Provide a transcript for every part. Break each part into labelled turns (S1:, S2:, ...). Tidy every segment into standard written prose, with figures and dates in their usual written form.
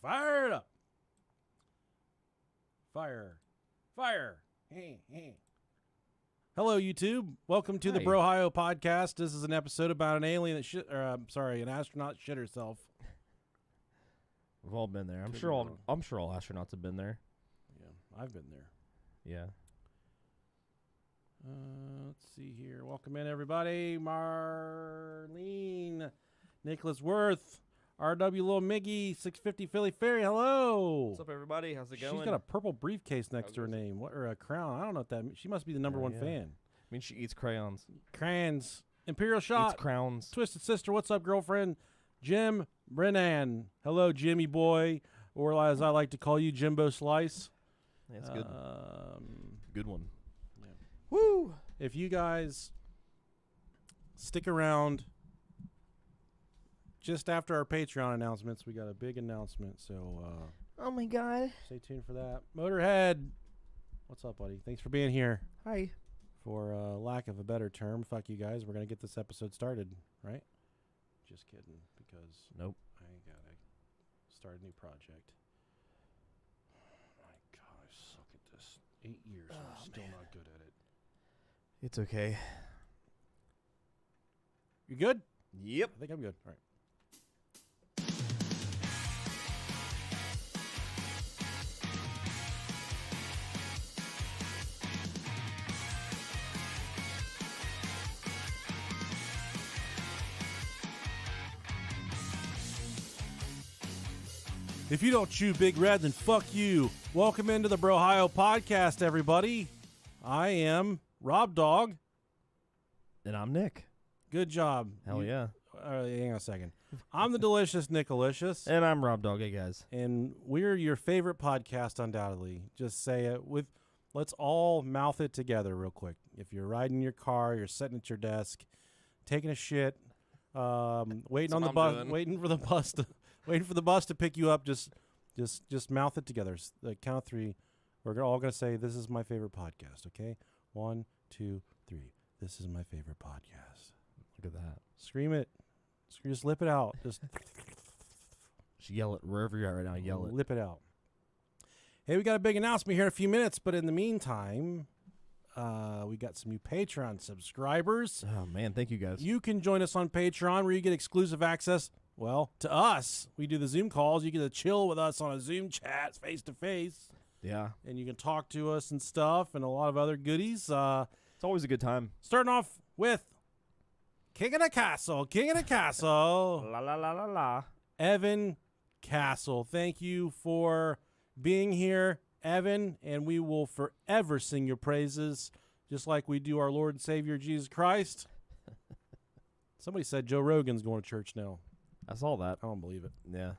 S1: Fire it up. Fire. Fire. Hey, hey. Hello, YouTube. Welcome to the Brohio podcast. This is an episode about an alien that an astronaut shit herself.
S2: We've all been there. I'm sure all astronauts have been there.
S1: Yeah, I've been there.
S2: Yeah.
S1: Let's see here. Welcome in, everybody. Marlene, Nicholas Worth, R.W. Little Miggy, 650 Philly Ferry. Hello.
S2: What's up, everybody? How's it going?
S1: She's got a purple briefcase next to her name. Or a crown. I don't know what that means. She must be the number one fan.
S2: I mean, she eats crayons.
S1: Crayons. Imperial Shot.
S2: Eats crowns.
S1: Twisted Sister. What's up, girlfriend? Jim Brennan. Hello, Jimmy boy. Or as I like to call you, Jimbo Slice.
S2: That's good. Good one.
S1: Yeah.
S2: Woo!
S1: If you guys stick around just after our Patreon announcements, we got a big announcement. So,
S2: oh my God.
S1: Stay tuned for that. Motorhead. What's up, buddy? Thanks for being here.
S2: Hi.
S1: For lack of a better term, fuck you guys. We're going to get this episode started, right? Just kidding, because
S2: nope.
S1: I got to start a new project. My God, I suck at this. 8 years, and I'm still not good at it.
S2: It's okay.
S1: You good?
S2: Yep.
S1: I think I'm good. All right. If you don't chew Big Red, then fuck you. Welcome into the Brohio podcast, everybody. I am Rob Dog.
S2: And I'm Nick.
S1: Good job.
S2: Hell yeah.
S1: Hang on a second. I'm the delicious Nickalicious.
S2: And I'm Rob Dog. Hey, guys.
S1: And we're your favorite podcast, undoubtedly. Just say it with, let's all mouth it together real quick. If you're riding your car, you're sitting at your desk, taking a shit, waiting on the bus, waiting for the bus to pick you up. Just mouth it together. The count of three. We're all gonna say, "This is my favorite podcast." Okay, 1, 2, 3. This is my favorite podcast.
S2: Look at that.
S1: Scream it. Just lip it out. Just
S2: yell it wherever you're at right now. Yell it.
S1: Lip it out. Hey, we got a big announcement here in a few minutes, but in the meantime, we got some new Patreon subscribers.
S2: Oh man, thank you guys.
S1: You can join us on Patreon where you get exclusive access. Well, to us, we do the Zoom calls. You get to chill with us on a Zoom chat face to face.
S2: Yeah.
S1: And you can talk to us and stuff and a lot of other goodies.
S2: It's always a good time.
S1: Starting off with King of the Castle.
S2: La la la la la.
S1: Evan Castle. Thank you for being here, Evan, and we will forever sing your praises, just like we do our Lord and Savior Jesus Christ. Somebody said Joe Rogan's going to church now.
S2: I saw that.
S1: I don't believe it.
S2: Yeah.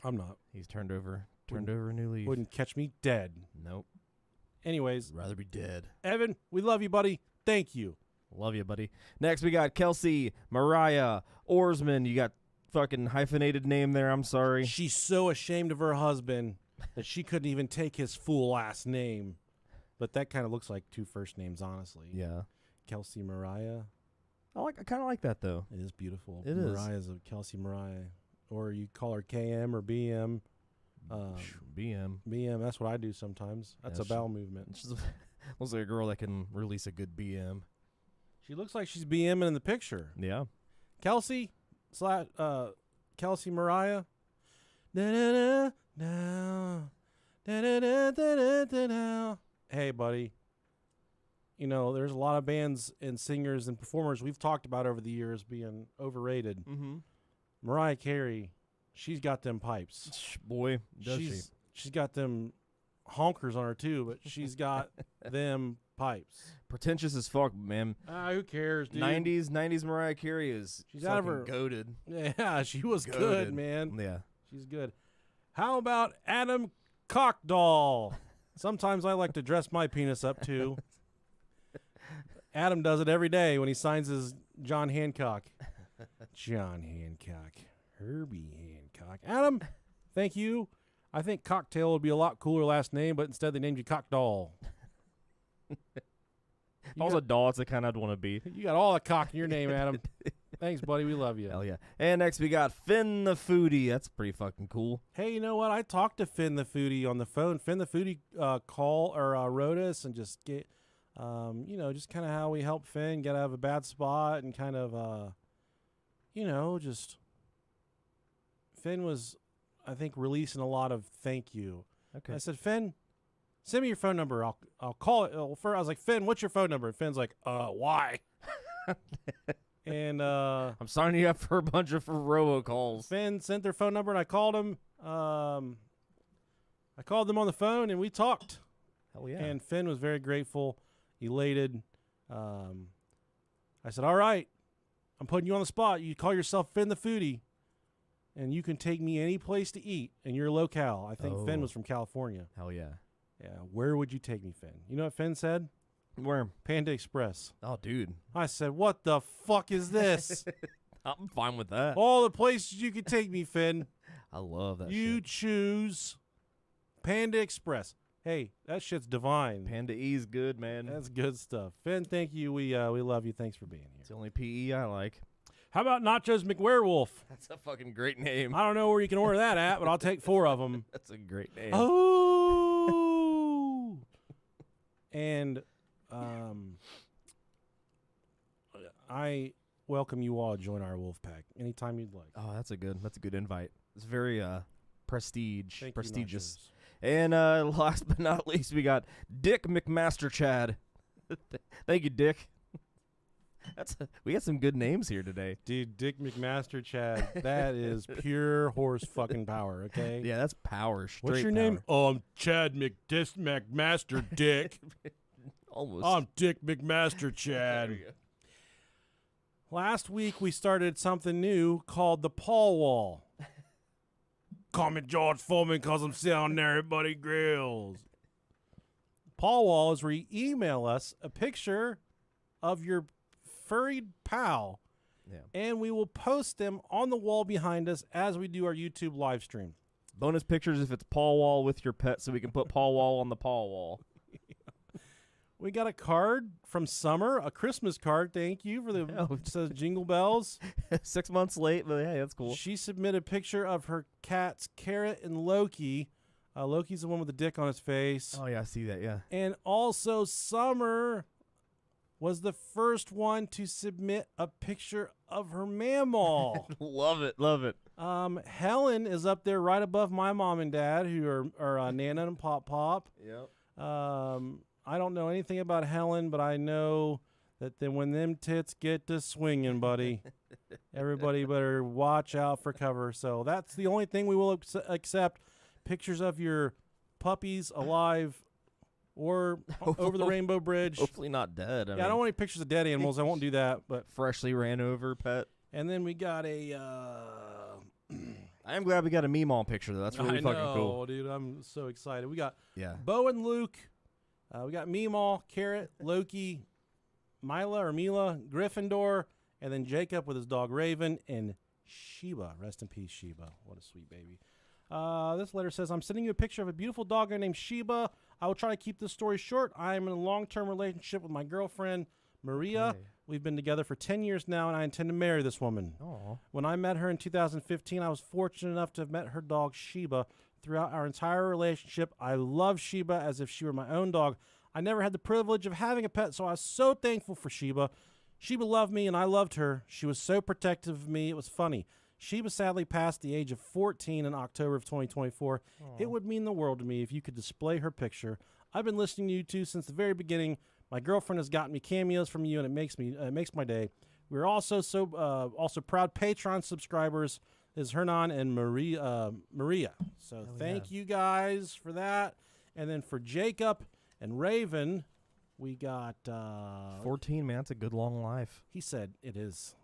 S1: I'm not.
S2: He's turned over a new leaf.
S1: Wouldn't catch me dead.
S2: Nope.
S1: Anyways.
S2: Rather be dead.
S1: Evan, we love you, buddy. Thank you.
S2: Love you, buddy. Next, we got Kelsey, Mariah, Oarsman. You got fucking hyphenated name there. I'm sorry.
S1: She's so ashamed of her husband that she couldn't even take his full last name. But that kind of looks like two first names, honestly.
S2: Yeah.
S1: Kelsey Mariah.
S2: I kind of like that, though.
S1: It is beautiful.
S2: It
S1: Mariah's a Kelsey Mariah. Or you call her KM or BM.
S2: BM.
S1: BM, that's what I do sometimes. That's a bowel movement.
S2: She looks like a girl that can release a good BM.
S1: She looks like she's BMing in the picture.
S2: Yeah.
S1: Kelsey Mariah. Da-da-da-da-da. Da-da-da-da-da-da. Hey, buddy. You know, there's a lot of bands and singers and performers we've talked about over the years being overrated.
S2: Mm-hmm.
S1: Mariah Carey, she's got them pipes.
S2: Boy, does she.
S1: She's got them honkers on her, too, but she's got them pipes.
S2: Pretentious as fuck, man.
S1: Who cares, dude?
S2: 90s Mariah Carey is
S1: she's out of her
S2: goated.
S1: Yeah, she was good, man.
S2: Yeah.
S1: She's good. How about Adam Cockdoll? Sometimes I like to dress my penis up, too. Adam does it every day when he signs his John Hancock. John Hancock. Herbie Hancock. Adam, thank you. I think Cocktail would be a lot cooler last name, but instead they named you Cockdoll.
S2: If I was a doll, it's the kind I'd want to be.
S1: You got all the cock in your name, Adam. Thanks, buddy. We love you.
S2: Hell yeah. And next we got Finn the Foodie. That's pretty fucking cool.
S1: Hey, you know what? I talked to Finn the Foodie on the phone. Finn the Foodie wrote us and just get, just kind of how we help Finn get out of a bad spot and kind of, just Finn was, I think, releasing a lot of thank you.
S2: Okay.
S1: I said, Finn, send me your phone number. I'll call it. Well, first, I was like, Finn, what's your phone number? And Finn's like, why? And
S2: I'm signing you up for a bunch of robocalls.
S1: Finn sent their phone number, and I called him. I called them on the phone, and we talked.
S2: Hell yeah.
S1: And Finn was very grateful, elated. I said, all right, I'm putting you on the spot. You call yourself Finn the Foodie, and you can take me any place to eat in your locale. I think Finn was from California.
S2: Hell yeah.
S1: Yeah, where would you take me, Finn? You know what Finn said?
S2: Where?
S1: Panda Express.
S2: Oh, dude.
S1: I said, what the fuck is this?
S2: I'm fine with that.
S1: All the places you could take me, Finn.
S2: I love that
S1: You
S2: shit.
S1: choose Panda Express. Hey, that shit's divine.
S2: Panda E's good, man.
S1: That's good stuff. Finn, thank you. We love you. Thanks for being
S2: It's
S1: here.
S2: the only PE I like.
S1: How about Nachos McWerewolf?
S2: That's a fucking great name.
S1: I don't know where you can order that at, but I'll take 4 of them.
S2: That's a great name.
S1: Oh. And I welcome you all to join our wolf pack anytime you'd like.
S2: Oh, that's a good invite. It's very
S1: Thank you,
S2: prestigious.
S1: Nachos.
S2: And last but not least, we got Dick McMaster Chad. Thank you, Dick. We got some good names here today.
S1: Dude, Dick McMaster Chad, that is pure horse fucking power, okay?
S2: Yeah, that's power. Straight
S1: What's your
S2: power.
S1: name? Oh, I'm Chad McMaster Dick.
S2: Almost.
S1: I'm Dick McMaster
S2: There
S1: Chad.
S2: we go.
S1: Last week we started something new called the Paul Wall. Call me George Foreman because I'm sitting there at Buddy Grills. Paul Wall is where you email us a picture of your furried pal,
S2: Yeah.
S1: and we will post them on the wall behind us as we do our YouTube live stream.
S2: Bonus pictures if it's Paul Wall with your pet, so we can put Paul Wall on the Paul Wall.
S1: We got a card from Summer, a Christmas card. Thank you for the it says Jingle Bells.
S2: 6 months late, but hey, that's cool.
S1: She submitted a picture of her cats, Carrot and Loki. Loki's the one with the dick on his face.
S2: Oh yeah, I see that. Yeah.
S1: And also, Summer was the first one to submit a picture of her mammal.
S2: Love it. Love it.
S1: Helen is up there right above my mom and dad, who are Nana and Pop Pop.
S2: Yep.
S1: I don't know anything about Helen, but I know that when them tits get to swinging, buddy, everybody better watch out for cover. So that's the only thing we will accept, pictures of your puppies alive or over the rainbow bridge.
S2: Hopefully not dead.
S1: I don't want any pictures of dead animals. I won't do that. But
S2: freshly ran over pet.
S1: And then we got a...
S2: I am glad we got a Meemaw picture, though. That's really fucking cool.
S1: Dude. I'm so excited. We got
S2: Yeah.
S1: Bo and Luke. We got Meemaw, Carrot, Loki, Mila, Gryffindor, and then Jacob with his dog Raven, and Sheba. Rest in peace, Sheba. What a sweet baby. This letter says, I'm sending you a picture of a beautiful dog named Sheba. I will try to keep this story short. I am in a long-term relationship with my girlfriend, Maria.
S2: Okay.
S1: We've been together for 10 years now, and I intend to marry this woman.
S2: Aw.
S1: When I met her in 2015, I was fortunate enough to have met her dog, Sheba. Throughout our entire relationship, I loved Sheba as if she were my own dog. I never had the privilege of having a pet, so I was so thankful for Sheba. Sheba loved me, and I loved her. She was so protective of me. It was funny. Sheba sadly passed the age of 14 in October of 2024. It would mean the world to me if you could display her picture. I've been listening to you two since the very beginning. My girlfriend has gotten me cameos from you, and it makes my day. We're also also proud Patreon subscribers is Hernan and Maria. So thank you guys for that. And then for Jacob and Raven, we got
S2: 14, man. That's a good long life.
S1: He said it is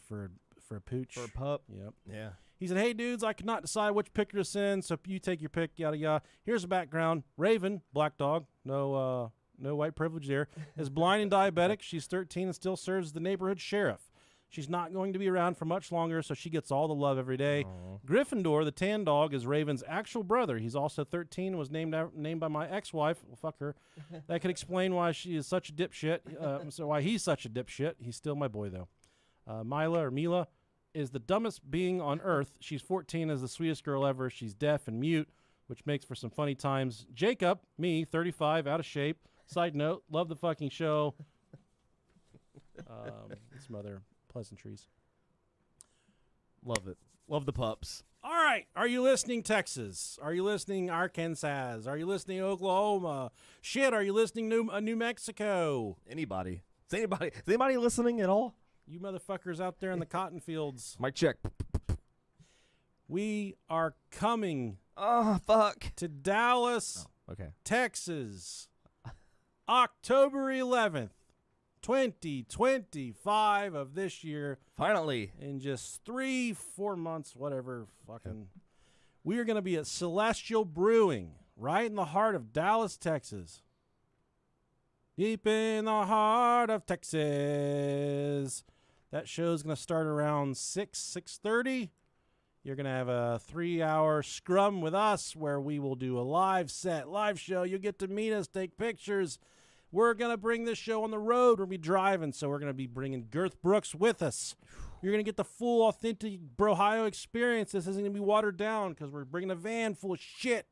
S1: for a pooch.
S2: For a pup.
S1: Yep.
S2: Yeah.
S1: He said, hey, dudes, I could not decide which picture to send, so you take your pick, yada, yada. Here's the background. Raven, black dog, no white privilege there, is blind and diabetic. She's 13 and still serves as the neighborhood sheriff. She's not going to be around for much longer, so she gets all the love every day.
S2: Aww.
S1: Gryffindor, the tan dog, is Raven's actual brother. He's also 13 and was named by my ex-wife. Well, fuck her. That could explain why she is such a dipshit. So why he's such a dipshit. He's still my boy, though. Mila is the dumbest being on earth. She's 14, is the sweetest girl ever. She's deaf and mute, which makes for some funny times. Jacob, me, 35, out of shape. Side note, love the fucking show. Some other pleasantries.
S2: Love it. Love the pups.
S1: All right. Are you listening, Texas? Are you listening, Arkansas? Are you listening, Oklahoma? Shit, are you listening, New Mexico?
S2: Anybody? Is anybody listening at all?
S1: You motherfuckers out there in the cotton fields.
S2: Mic check.
S1: We are coming
S2: Oh, fuck.
S1: to Dallas,
S2: Okay.
S1: Texas, October 11th, 2025 of this year.
S2: Finally.
S1: In just 3-4 months, whatever, fucking. We are going to be at Celestial Brewing, right in the heart of Dallas, Texas. Deep in the heart of Texas. That show's going to start around 6:30. You're going to have a 3-hour scrum with us where we will do a live show. You'll get to meet us, take pictures. We're going to bring this show on the road. We'll be driving, so we're going to be bringing Girth Brooks with us. You're going to get the full, authentic Brohio experience. This isn't going to be watered down because we're bringing a van full of shit.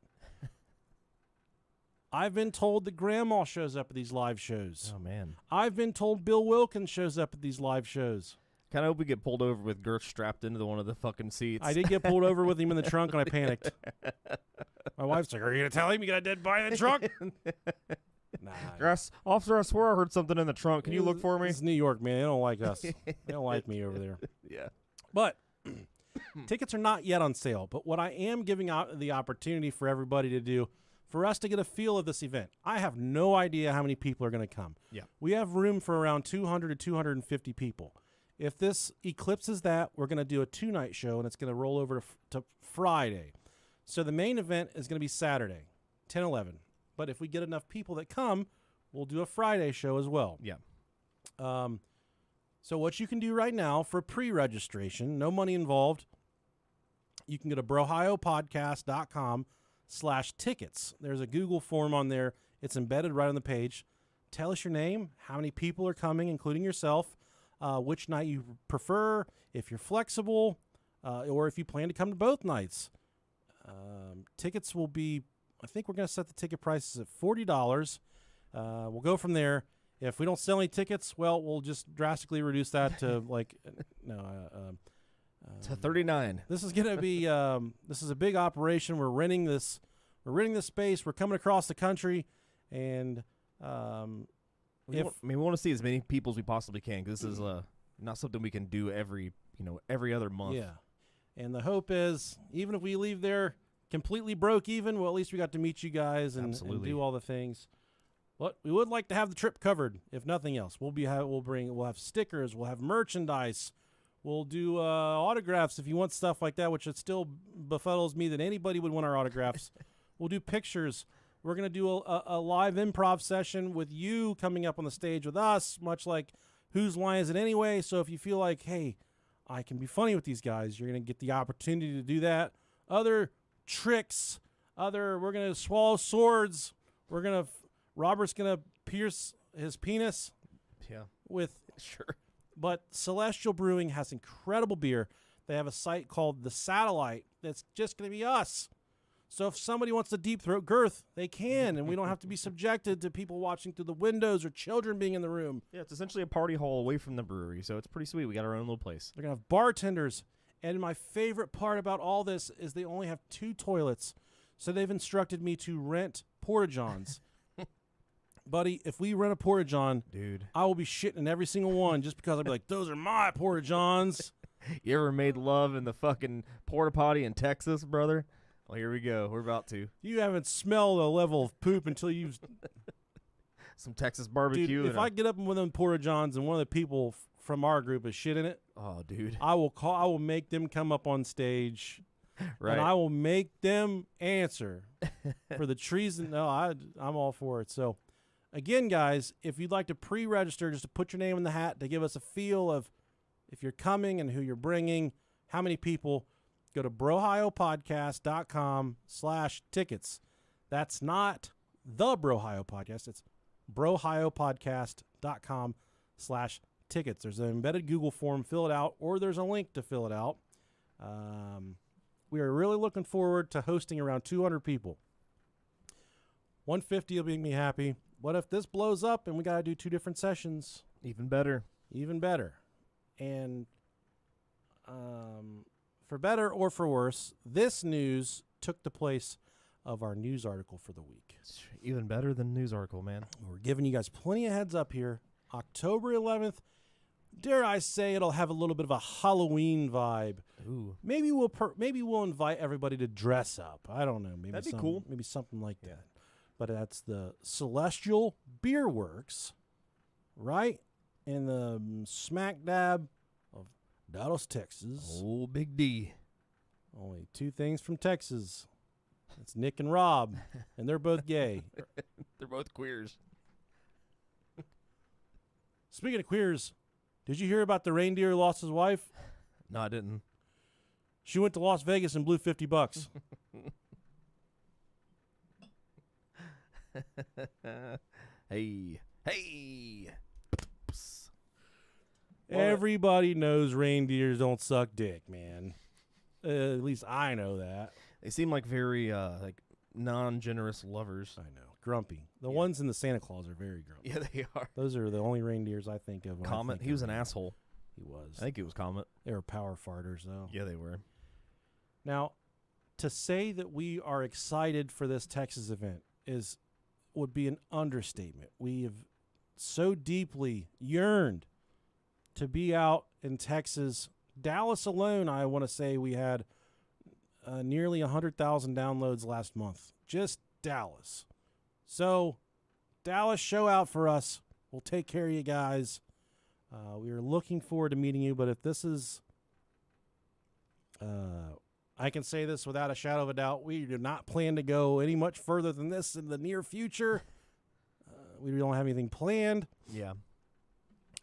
S1: I've been told that Grandma shows up at these live shows.
S2: Oh, man.
S1: I've been told Bill Wilkins shows up at these live shows.
S2: Kind of hope we get pulled over with Girth strapped into one of the fucking seats.
S1: I did get pulled over with him in the trunk, and I panicked. My wife's like, "Are you going to tell him you got a dead body in the trunk?" Nah.
S2: Officer, I swear I heard something in the trunk. Can you look for me?
S1: It's New York, man. They don't like us. They don't like me over there.
S2: Yeah.
S1: But tickets are not yet on sale. But what I am giving out the opportunity for everybody to do, for us to get a feel of this event. I have no idea how many people are going to come.
S2: Yeah.
S1: We have room for around 200 to 250 people. If this eclipses that, we're going to do a 2-night show, and it's going to roll over to Friday. So the main event is going to be Saturday, 10-11. But if we get enough people that come, we'll do a Friday show as well.
S2: Yeah.
S1: So what you can do right now for pre-registration, no money involved, you can go to brohiopodcast.com/tickets. There's a Google form on there. It's embedded right on the page. Tell us your name, how many people are coming, including yourself, which night you prefer, if you're flexible, or if you plan to come to both nights. Tickets will be, I think we're going to set the ticket prices at $40. We'll go from there. If we don't sell any tickets, well, we'll just drastically reduce that to
S2: to 39.
S1: This is going to be this is a big operation. We're renting this space. We're coming across the country, and
S2: we want to see as many people as we possibly can, because this is not something we can do every other month.
S1: Yeah, and the hope is, even if we leave there completely broke even, well, at least we got to meet you guys and do all the things. But we would like to have the trip covered, if nothing else. We'll have stickers, we'll have merchandise, we'll do autographs if you want stuff like that, which it still befuddles me that anybody would want our autographs. We'll do pictures. We're going to do a live improv session with you coming up on the stage with us, much like Whose Line Is It Anyway? So if you feel like, hey, I can be funny with these guys, you're going to get the opportunity to do that. Other tricks, we're going to swallow swords. Robert's going to pierce his penis.
S2: Yeah.
S1: Sure. But Celestial Brewing has incredible beer. They have a site called The Satellite that's just going to be us. So if somebody wants to deep throat Girth, they can, and we don't have to be subjected to people watching through the windows or children being in the room.
S2: Yeah, it's essentially a party hall away from the brewery, so it's pretty sweet. We got our own little place.
S1: They're going to have bartenders. And my favorite part about all this is they only have 2 toilets. So they've instructed me to rent porta-johns. Buddy, if we rent a porta-john,
S2: dude,
S1: I will be shitting in every single one just because I'll be like, those are my porta-johns.
S2: You ever made love in the fucking porta potty in Texas, brother? Well, here we go. We're about to.
S1: You haven't smelled a level of poop until you've...
S2: Some Texas barbecue.
S1: Dude, if I get up in one of them porta-johns and one of the people from our group is shit in it,
S2: oh, dude,
S1: I will make them come up on stage,
S2: right?
S1: And I will make them answer for the treason. No, I'm all for it. So, again, guys, if you'd like to pre-register, just to put your name in the hat to give us a feel of if you're coming and who you're bringing, how many people, go to brohiopodcast.com/tickets. That's not the Brohio Podcast. It's brohiopodcast.com/tickets. tickets. There's an embedded Google form. Fill it out, or there's a link to fill it out. We are really looking forward to hosting around 200 people. 150 will make me happy. What if this blows up and we got to do 2 different sessions?
S2: Even better.
S1: Even better. And for better or for worse, this news took the place of our news article for the week.
S2: It's even better than news article, man.
S1: We're giving you guys plenty of heads up here. October 11th, dare I say, it'll have a little bit of a Halloween vibe.
S2: Ooh.
S1: Maybe we'll invite everybody to dress up. I don't know. Maybe
S2: that'd be cool.
S1: Maybe something like that. But that's the Celestial Beer Works, right in the smack dab of Dallas, Texas.
S2: Oh, Big D.
S1: Only 2 things from Texas. It's Nick and Rob, and they're both gay.
S2: They're both queers.
S1: Speaking of queers, did you hear about the reindeer who lost his wife?
S2: No, I didn't.
S1: She went to Las Vegas and blew $50.
S2: Hey.
S1: Everybody knows reindeers don't suck dick, man. At least I know that.
S2: They seem like very non-generous lovers.
S1: I know. Grumpy. The ones in the Santa Claus are very grumpy.
S2: Yeah, they are.
S1: Those are the only reindeers I think of.
S2: Comet, he was an asshole.
S1: He was.
S2: I think it was Comet.
S1: They were power farters, though.
S2: Yeah, they were.
S1: Now, to say that we are excited for this Texas event would be an understatement. We have so deeply yearned to be out in Texas. Dallas alone, I want to say we had nearly 100,000 downloads last month. Just Dallas. So, Dallas, show out for us. We'll take care of you guys. We are looking forward to meeting you, but if this is... I can say this without a shadow of a doubt. We do not plan to go any much further than this in the near future. We don't have anything planned.
S2: Yeah.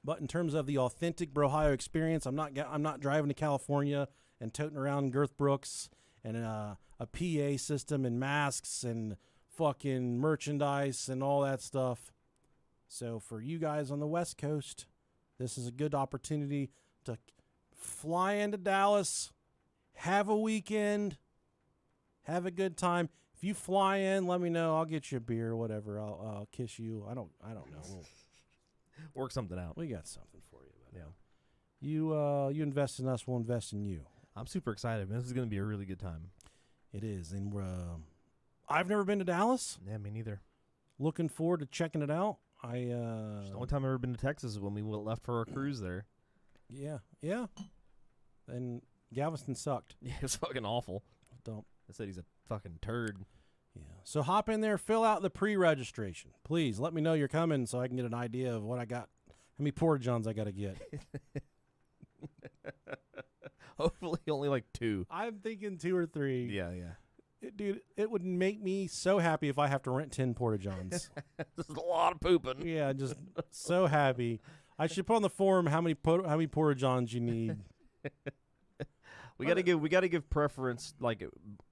S1: But in terms of the authentic Brohio experience, I'm not driving to California and toting around Girth Brooks and a PA system and masks and fucking merchandise and all that stuff. So for you guys on the West Coast, this is a good opportunity to fly into Dallas, have a weekend, have a good time. If you fly in, let me know. I'll get you a beer or whatever. I'll kiss you. I don't know. We'll
S2: work something out.
S1: We got something for you. But
S2: yeah.
S1: You invest in us, we'll invest in you.
S2: I'm super excited, man. This is going to be a really good time.
S1: It is. And I've never been to Dallas.
S2: Yeah, me neither.
S1: Looking forward to checking it out.
S2: The only time I've ever been to Texas is when we left for our cruise there.
S1: Yeah. And Galveston sucked.
S2: Yeah, it was fucking awful.
S1: Don't.
S2: I said he's a fucking turd.
S1: Yeah. So hop in there, fill out the pre-registration. Please let me know you're coming so I can get an idea of what I got, how many porta johns I got to get.
S2: Hopefully only like 2.
S1: I'm thinking 2 or 3.
S2: Yeah.
S1: Dude, it would make me so happy if I have to rent 10 porta johns.
S2: This is a lot of pooping.
S1: Yeah, just so happy. I should put on the form how many porta johns you need.
S2: We gotta give preference, like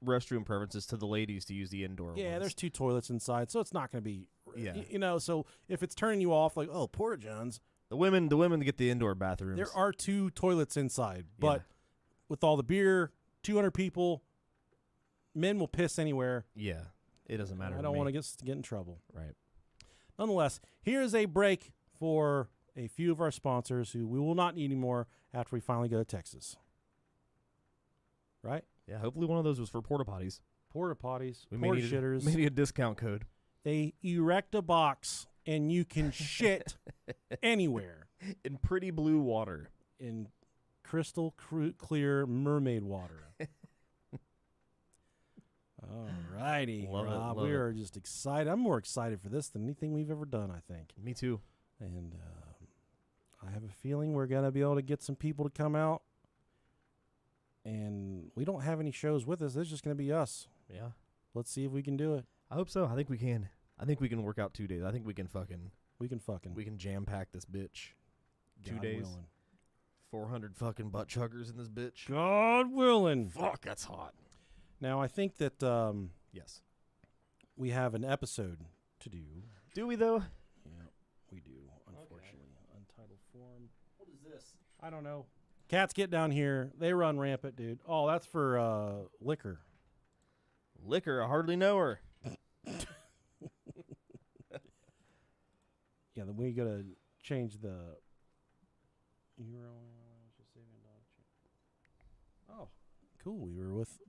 S2: restroom preferences, to the ladies to use the indoor ones.
S1: Yeah, there's 2 toilets inside, so it's not going to be.
S2: Yeah.
S1: So if it's turning you off, like, oh, porta johns.
S2: The women get the indoor bathrooms.
S1: There are 2 toilets inside, but with all the beer, 200 people, men will piss anywhere.
S2: Yeah, it doesn't matter.
S1: I don't want to get in trouble.
S2: Right.
S1: Nonetheless, here's a break for a few of our sponsors who we will not need anymore after we finally go to Texas. Right?
S2: Yeah, hopefully one of those was for porta potties.
S1: Porta potties,
S2: We
S1: porta
S2: may need
S1: shitters.
S2: Maybe a discount code.
S1: They erect a box and you can shit anywhere.
S2: In pretty blue water.
S1: In crystal clear mermaid water. All righty, Rob. We are just excited. I'm more excited for this than anything we've ever done, I think.
S2: Me too.
S1: And I have a feeling we're going to be able to get some people to come out. And we don't have any shows with us. It's just going to be us.
S2: Yeah.
S1: Let's see if we can do it.
S2: I hope so. I think we can. I think we can work out 2 days. I think we can fucking.
S1: We can
S2: jam pack this bitch. 2
S1: God
S2: days.
S1: willing.
S2: 400 fucking butt chuggers in this bitch.
S1: God willing.
S2: Fuck, that's hot.
S1: Now, I think that
S2: yes,
S1: we have an episode to do.
S2: Do we, though?
S1: Yeah, we do, unfortunately. Okay. Untitled form. I don't know. Cats get down here. They run rampant, dude. Oh, that's for liquor.
S2: Liquor, I hardly know her.
S1: Yeah, then we gotta change the. Oh, cool. We were with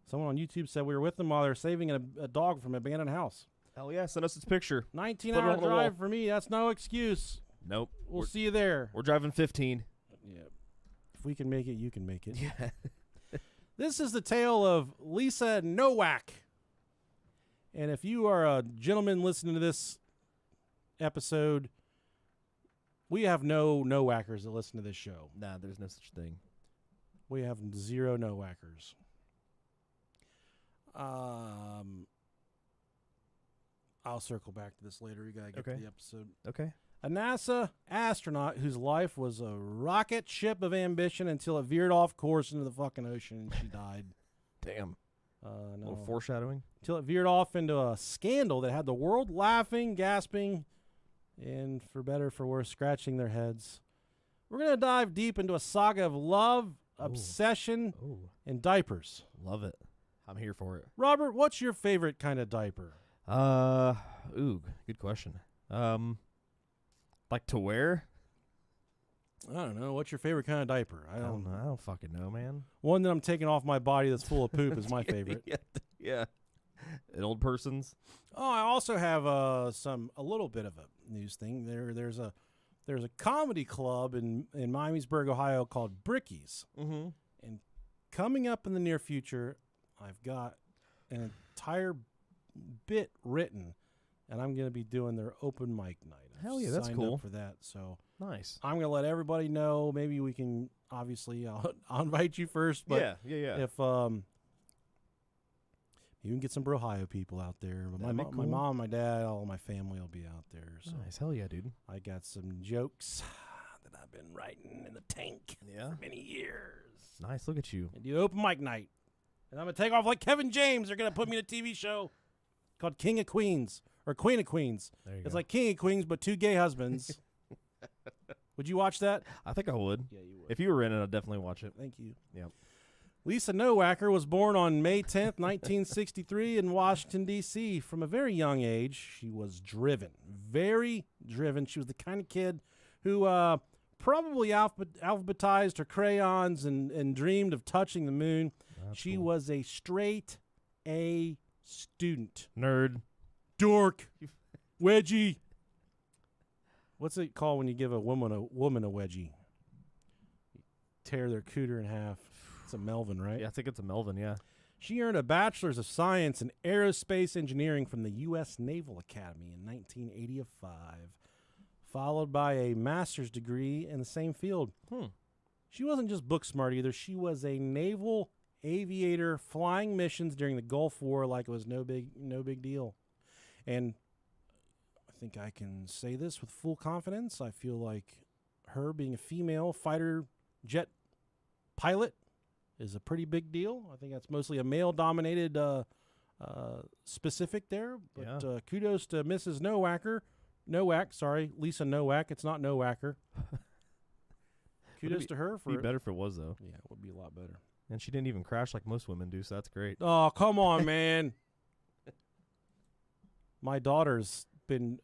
S1: someone on YouTube said we were with them while they're saving a dog from an abandoned house.
S2: Hell yeah, send us its picture.
S1: 19-hour drive for me. That's no excuse.
S2: Nope.
S1: We'll see you there.
S2: We're driving 15.
S1: Yeah. If we can make it, you can make it.
S2: Yeah.
S1: This is the tale of Lisa Nowak. And if you are a gentleman listening to this episode, we have no Nowackers that listen to this show.
S2: Nah, there's no such thing.
S1: We have 0 Nowackers. I'll circle back to this later. We gotta get to the episode.
S2: Okay.
S1: A NASA astronaut whose life was a rocket ship of ambition until it veered off course into the fucking ocean and she died.
S2: Damn.
S1: No.
S2: A little foreshadowing.
S1: Till it veered off into a scandal that had the world laughing, gasping, and for better or for worse, scratching their heads. We're going to dive deep into a saga of love, obsession, and diapers.
S2: Love it. I'm here for it.
S1: Robert, what's your favorite kind of diaper?
S2: Good question. Like to wear?
S1: I don't know. What's your favorite kind of diaper?
S2: I don't know. I don't fucking know, man.
S1: One that I'm taking off my body that's full of poop is my favorite.
S2: Yeah. An old person's.
S1: Oh, I also have a little bit of a news thing. There's a comedy club in Miamisburg, Ohio called Bricky's.
S2: Mm-hmm.
S1: And coming up in the near future, I've got an entire bit written, and I'm going to be doing their open mic night.
S2: Hell yeah, that's cool.
S1: Up for that, so
S2: nice.
S1: I'm going to let everybody know. Maybe we can, obviously, I'll invite you first. But
S2: yeah.
S1: If you can get some Ohio people out there. But my mom, my dad, all my family will be out there. So
S2: nice. Hell yeah, dude.
S1: I got some jokes that I've been writing in the tank for many years.
S2: Nice. Look at you.
S1: And do open mic night. And I'm going to take off like Kevin James. They're going to put me in a TV show called King of Queens or Queen of Queens. It's like King of Queens, but 2 gay husbands. Would you watch that?
S2: I think I would.
S1: Yeah, you would.
S2: If you were in it, I'd definitely watch it.
S1: Thank you.
S2: Yep.
S1: Lisa Nowacker was born on May 10th, 1963 in Washington, D.C. From a very young age, she was driven, very driven. She was the kind of kid who probably alphabetized her crayons and dreamed of touching the moon. She was a straight A student.
S2: Nerd.
S1: Dork. Wedgie. What's it called when you give a woman a wedgie? Tear their cooter in half. It's a Melvin, right?
S2: Yeah, I think it's a Melvin, yeah.
S1: She earned a Bachelor's of Science in Aerospace Engineering from the U.S. Naval Academy in 1985, followed by a master's degree in the same field. She wasn't just book smart either. She was a naval aviator flying missions during the Gulf War like it was no big deal. And I think I can say this with full confidence. I feel like her being a female fighter jet pilot is a pretty big deal. I think that's mostly a male-dominated specific there. But kudos to Mrs. Nowak, Lisa Nowak. It's not Nowacker. Kudos to her.
S2: It'd be better if it was, though.
S1: Yeah, it would be a lot better.
S2: And she didn't even crash like most women do, so that's great.
S1: Oh, come on, man. My daughter's been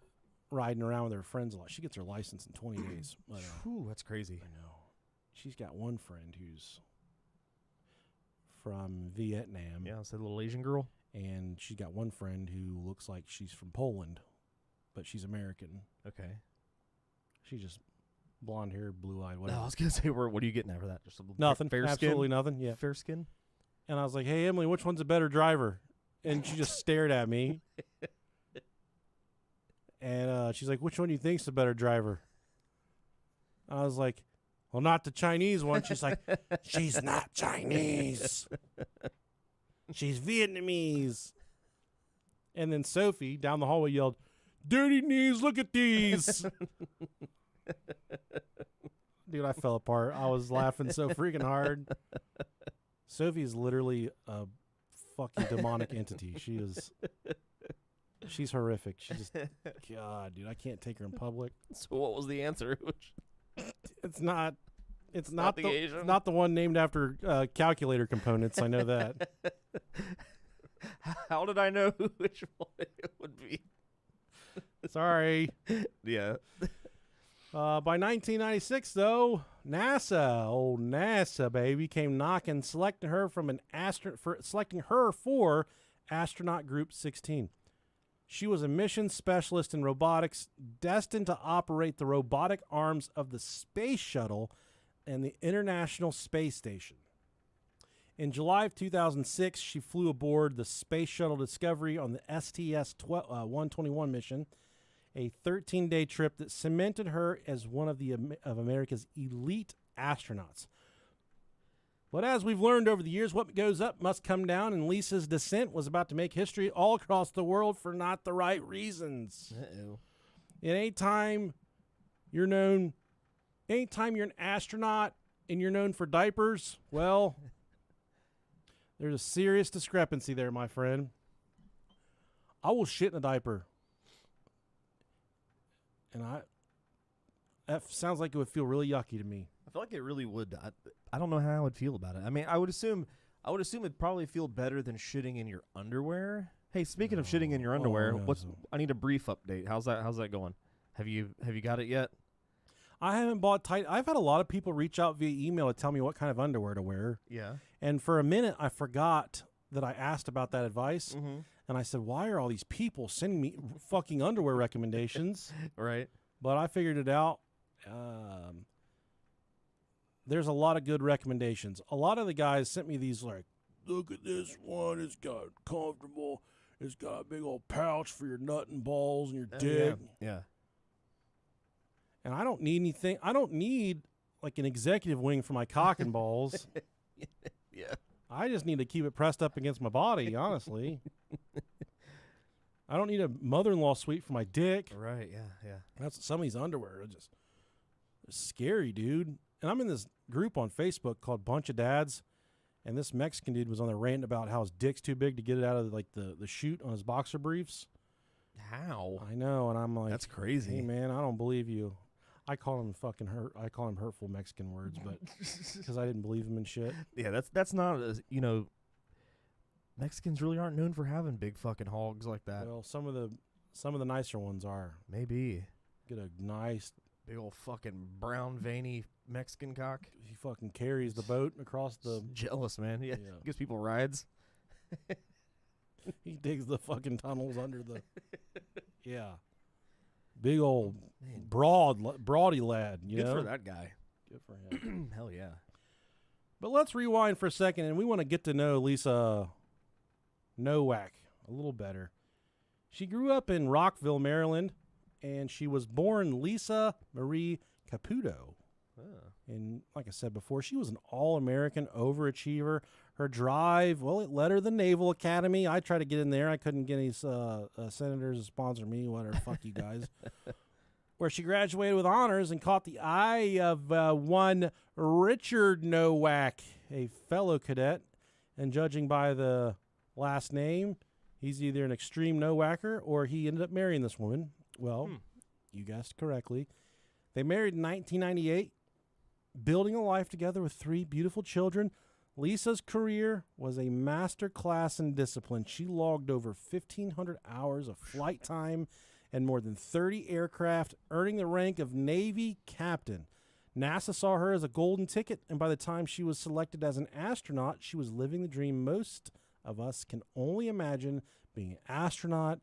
S1: riding around with her friends a lot. She gets her license in 20 days. But,
S2: Whew, that's crazy.
S1: I know. She's got one friend who's from Vietnam.
S2: Yeah, it's a little Asian girl.
S1: And she's got one friend who looks like she's from Poland, but she's American.
S2: Okay.
S1: She's just blonde hair, blue-eyed, whatever.
S2: No, I was going to say, what are you getting out of that? Just
S1: nothing.
S2: Fair
S1: Absolutely
S2: skin?
S1: Nothing. Yeah.
S2: Fair skin?
S1: And I was like, hey, Emily, which one's a better driver? And she just stared at me. And she's like, which one do you think's the better driver? I was like, well, not the Chinese one. She's like, she's not Chinese. She's Vietnamese. And then Sophie down the hallway yelled, dirty knees, look at these. Dude, I fell apart. I was laughing so freaking hard. Sophie's literally a fucking demonic entity. She's horrific. She just, God, dude, I can't take her in public.
S2: So what was the answer?
S1: It's not It's
S2: not
S1: not
S2: the
S1: the
S2: Asian?
S1: not the one named after calculator components. I know that.
S2: How did I know which one it would be?
S1: Sorry.
S2: Yeah.
S1: By 1996, though, old NASA baby, came knocking, selecting her for Astronaut Group 16. She was a mission specialist in robotics, destined to operate the robotic arms of the space shuttle and the International Space Station. In July of 2006, she flew aboard the Space Shuttle Discovery on the STS-121 mission, a 13-day trip that cemented her as one of America's elite astronauts. But as we've learned over the years, what goes up must come down, and Lisa's descent was about to make history all across the world for not the right reasons.
S2: Uh-oh.
S1: And anytime you're an astronaut and you're known for diapers, well, there's a serious discrepancy there, my friend. I will shit in a diaper. And that sounds like it would feel really yucky to me.
S2: I feel like it really would. I don't know how I would feel about it. I mean, I would assume it'd probably feel better than shitting in your underwear. Hey, speaking of shitting in your underwear,
S1: no,
S2: I need a brief update. How's that going? Have you got it yet?
S1: I haven't bought tight. I've had a lot of people reach out via email to tell me what kind of underwear to wear.
S2: Yeah.
S1: And for a minute, I forgot that I asked about that advice.
S2: Mm-hmm.
S1: And I said, why are all these people sending me fucking underwear recommendations?
S2: Right.
S1: But I figured it out. There's a lot of good recommendations. A lot of the guys sent me these like, look at this one. It's got comfortable. It's got a big old pouch for your nut and balls and your dick.
S2: Yeah.
S1: And I don't need anything. I don't need like an executive wing for my cock and balls.
S2: Yeah.
S1: I just need to keep it pressed up against my body, honestly. I don't need a mother-in-law suite for my dick.
S2: Right, yeah.
S1: That's some of these underwear are just scary, dude. And I'm in this group on Facebook called Bunch of Dads, and this Mexican dude was on there ranting about how his dick's too big to get it out of like the chute on his boxer briefs.
S2: How?
S1: I know, and I'm like,
S2: that's crazy.
S1: Hey, man, I don't believe you. I call him hurtful Mexican words, but because I didn't believe him in shit.
S2: Yeah, that's not Mexicans really aren't known for having big fucking hogs like that.
S1: Well, some of the nicer ones are.
S2: Maybe
S1: Get a nice
S2: big old fucking brown veiny Mexican cock.
S1: he fucking carries the boat across the.
S2: Jealous, man. Yeah. Gives people rides.
S1: He digs the fucking tunnels under the. Yeah. Big old broady lad. You
S2: Good
S1: know?
S2: for that guy.
S1: Good for him.
S2: Hell yeah.
S1: But let's rewind for a second, and we want to get to know Lisa Nowak a little better. She grew up in Rockville, Maryland, and she was born Lisa Marie Caputo. And like I said before, she was an all-American overachiever. Her drive, well, it led her to the Naval Academy. I tried to get in there. I couldn't get any senators to sponsor me. Whatever, fuck you guys. Where she graduated with honors and caught the eye of one Richard Nowak, a fellow cadet. And judging by the last name, he's either an extreme Nowaker or he ended up marrying this woman. Well, you guessed correctly. They married in 1998, building a life together with 3 beautiful children. Lisa's career was a master class in discipline. She logged over 1,500 hours of flight time and more than 30 aircraft, earning the rank of Navy captain. NASA saw her as a golden ticket, and by the time she was selected as an astronaut, she was living the dream most of us can only imagine, being an astronaut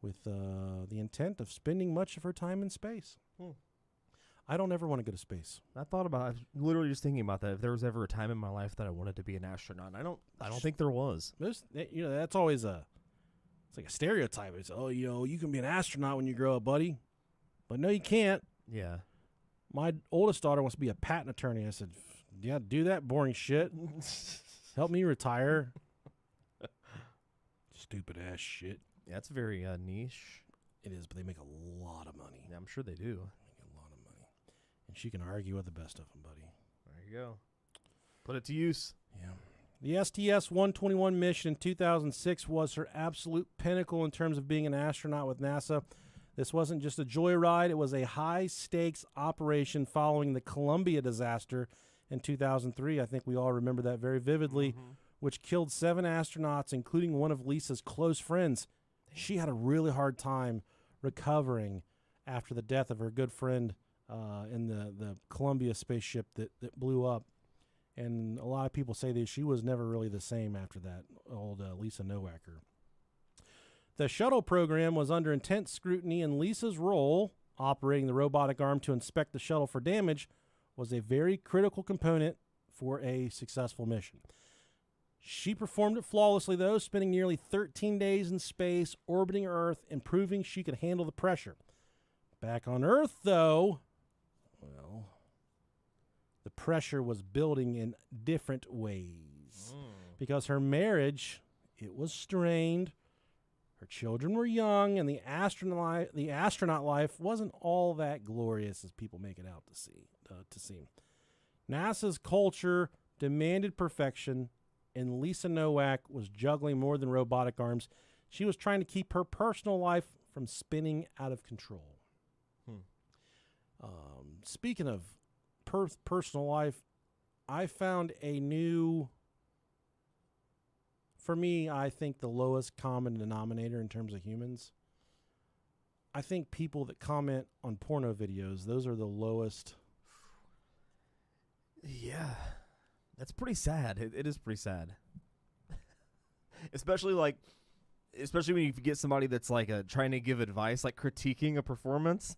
S1: with the intent of spending much of her time in space. I don't ever want to go to space.
S2: I was literally just thinking about that. If there was ever a time in my life that I wanted to be an astronaut, I don't think there was.
S1: That's always it's like a stereotype. It's, you can be an astronaut when you grow up, buddy. But no, you can't.
S2: Yeah.
S1: My oldest daughter wants to be a patent attorney. I said, yeah, do that boring shit. Help me retire. Stupid ass shit.
S2: Yeah, it's very niche.
S1: It is, but they make a lot of money.
S2: Yeah, I'm sure they do.
S1: And she can argue with the best of them, buddy.
S2: There you go. Put it to use.
S1: Yeah. The STS-121 mission in 2006 was her absolute pinnacle in terms of being an astronaut with NASA. This wasn't just a joyride. It was a high-stakes operation following the Columbia disaster in 2003. I think we all remember that very vividly, which killed 7 astronauts, including one of Lisa's close friends. She had a really hard time recovering after the death of her good friend in the Columbia spaceship that blew up. And a lot of people say that she was never really the same after that, old Lisa Nowak. The shuttle program was under intense scrutiny, and Lisa's role, operating the robotic arm to inspect the shuttle for damage, was a very critical component for a successful mission. She performed it flawlessly, though, spending nearly 13 days in space, orbiting Earth, and proving she could handle the pressure. Back on Earth, though, well, the pressure was building in different ways. Because her marriage, it was strained. Her children were young, and the astronaut life wasn't all that glorious as people make it out to seem. NASA's culture demanded perfection, and Lisa Nowak was juggling more than robotic arms. She was trying to keep her personal life from spinning out of control. Speaking of personal life, I found a new... For me, I think the lowest common denominator in terms of humans. I think people that comment on porno videos, those are the lowest.
S2: Yeah. That's pretty sad. It is pretty sad. Especially when you get somebody that's like trying to give advice, like critiquing a performance.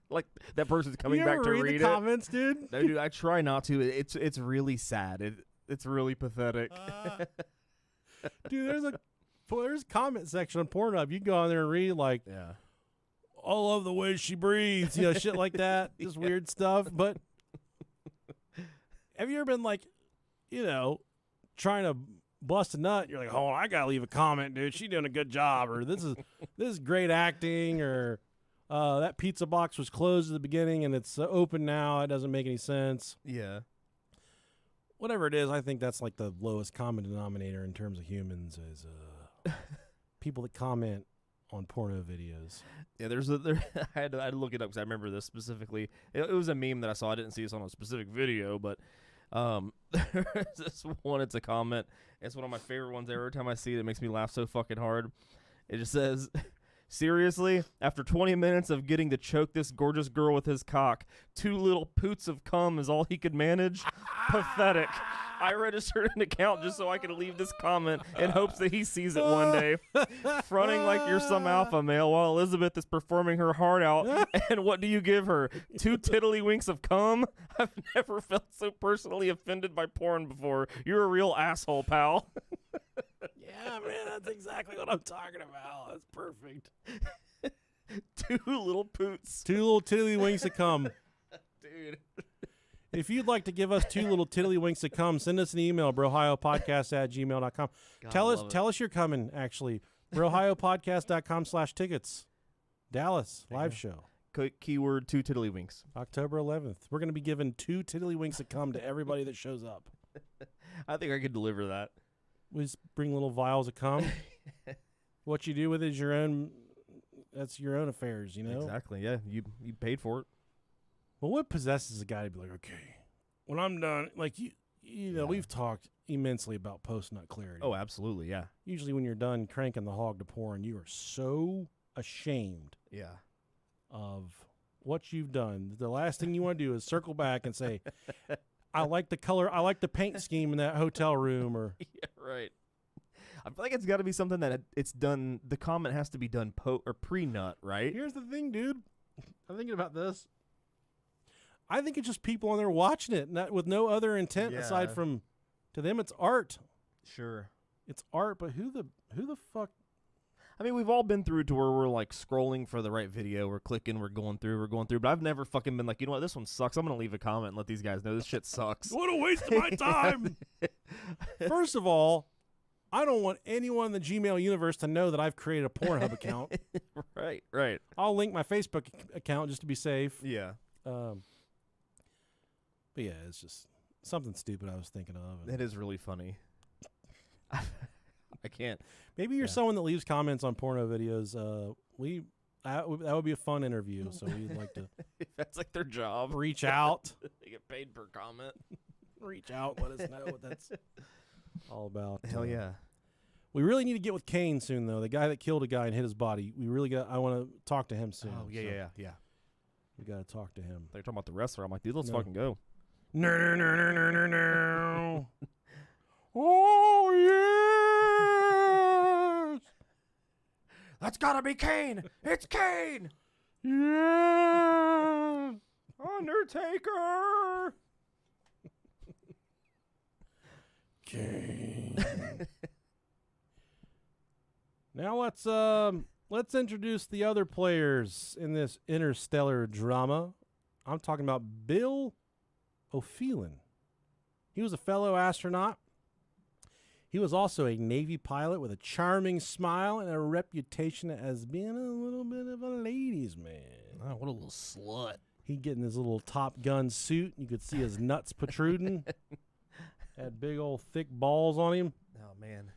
S2: Like that person's coming back to read
S1: the comments, dude?
S2: No, dude, I try not to. It's really sad. It's really pathetic.
S1: Dude, there's a comment section on Pornhub. You can go on there and read like, I love the way she breathes, shit like that, just weird stuff. But have you ever been like, trying to bust a nut? You're like, oh, I gotta leave a comment, dude. She's doing a good job, or this is great acting, or that pizza box was closed at the beginning and it's open now. It doesn't make any sense.
S2: Yeah.
S1: Whatever it is, I think that's like the lowest common denominator in terms of humans is people that comment on porno videos. Yeah,
S2: I had to look it up because I remember this specifically. It was a meme that I saw. I didn't see this on a specific video, but there's this one. It's a comment. It's one of my favorite ones. Every time I see it, it makes me laugh so fucking hard. It just says, seriously, after 20 minutes of getting to choke this gorgeous girl with his cock, 2 little poots of cum is all he could manage? Pathetic. I registered an account just so I could leave this comment in hopes that he sees it one day. Fronting like you're some alpha male while Elizabeth is performing her heart out. And what do you give her? 2 tiddlywinks of cum? I've never felt so personally offended by porn before. You're a real asshole, pal.
S1: Yeah, man, that's exactly what I'm talking about. That's perfect.
S2: 2 little poots.
S1: 2 little tiddlywinks of cum.
S2: Dude.
S1: If you'd like to give us 2 little tiddlywinks of cum, send us an email, brohiopodcast@gmail.com. Tell us you're coming, actually. brohiopodcast.com/tickets. Dallas, live show.
S2: Keyword 2 tiddlywinks.
S1: October 11th. We're going to be giving 2 tiddlywinks of cum to everybody that shows up.
S2: I think I could deliver that.
S1: We just bring little vials of cum. What you do with it is your own. That's your own affairs,
S2: Exactly. Yeah, you paid for it.
S1: Well, what possesses a guy to be like, okay, when I'm done, like we've talked immensely about post-nut clarity.
S2: Oh, absolutely, yeah.
S1: Usually, when you're done cranking the hog to porn, you are so ashamed.
S2: Yeah.
S1: Of what you've done. The last thing you want to do is circle back and say, I like the color, I like the paint scheme in that hotel room, or
S2: right. I feel like it's got to be something that it's done. The comment has to be done pre-nut, right?
S1: Here's the thing, dude. I'm thinking about this. I think it's just people on there watching it, not with no other intent aside from, to them, it's art.
S2: Sure,
S1: it's art, but who the fuck?
S2: I mean, we've all been through to where we're like scrolling for the right video, we're clicking, we're going through, but I've never fucking been like, you know what, this one sucks. I'm gonna leave a comment and let these guys know this shit sucks.
S1: What a waste of my time. First of all, I don't want anyone in the Gmail universe to know that I've created a Pornhub account.
S2: Right.
S1: I'll link my Facebook account just to be safe.
S2: Yeah.
S1: But yeah, it's just something stupid I was thinking of.
S2: It is really funny. I can't.
S1: Maybe you're someone that leaves comments on porno videos. We That would be a fun interview. So we'd like to
S2: That's like their job.
S1: reach out.
S2: They get paid per comment.
S1: Reach out. Let us know what that's all about.
S2: Hell yeah.
S1: We really need to get with Kane soon, though. The guy that killed a guy and hit his body. We really got. I want to talk to him soon.
S2: Oh, yeah.
S1: We got to talk to him.
S2: They're talking about the wrestler. I'm like, dude, let's
S1: No.
S2: fucking go.
S1: No. Oh, yes.
S2: That's gotta be Kane. It's Kane.
S1: Yeah.
S2: Undertaker.
S1: Kane. Now let's introduce the other players in this interstellar drama. I'm talking about Bill O'Phelan. He was a fellow astronaut. He was also a Navy pilot with a charming smile and a reputation as being a little bit of a ladies' man.
S2: Oh, what a little slut.
S1: He'd get in his little Top Gun suit. You could see his nuts protruding. Had big old thick balls on him.
S2: Oh, man.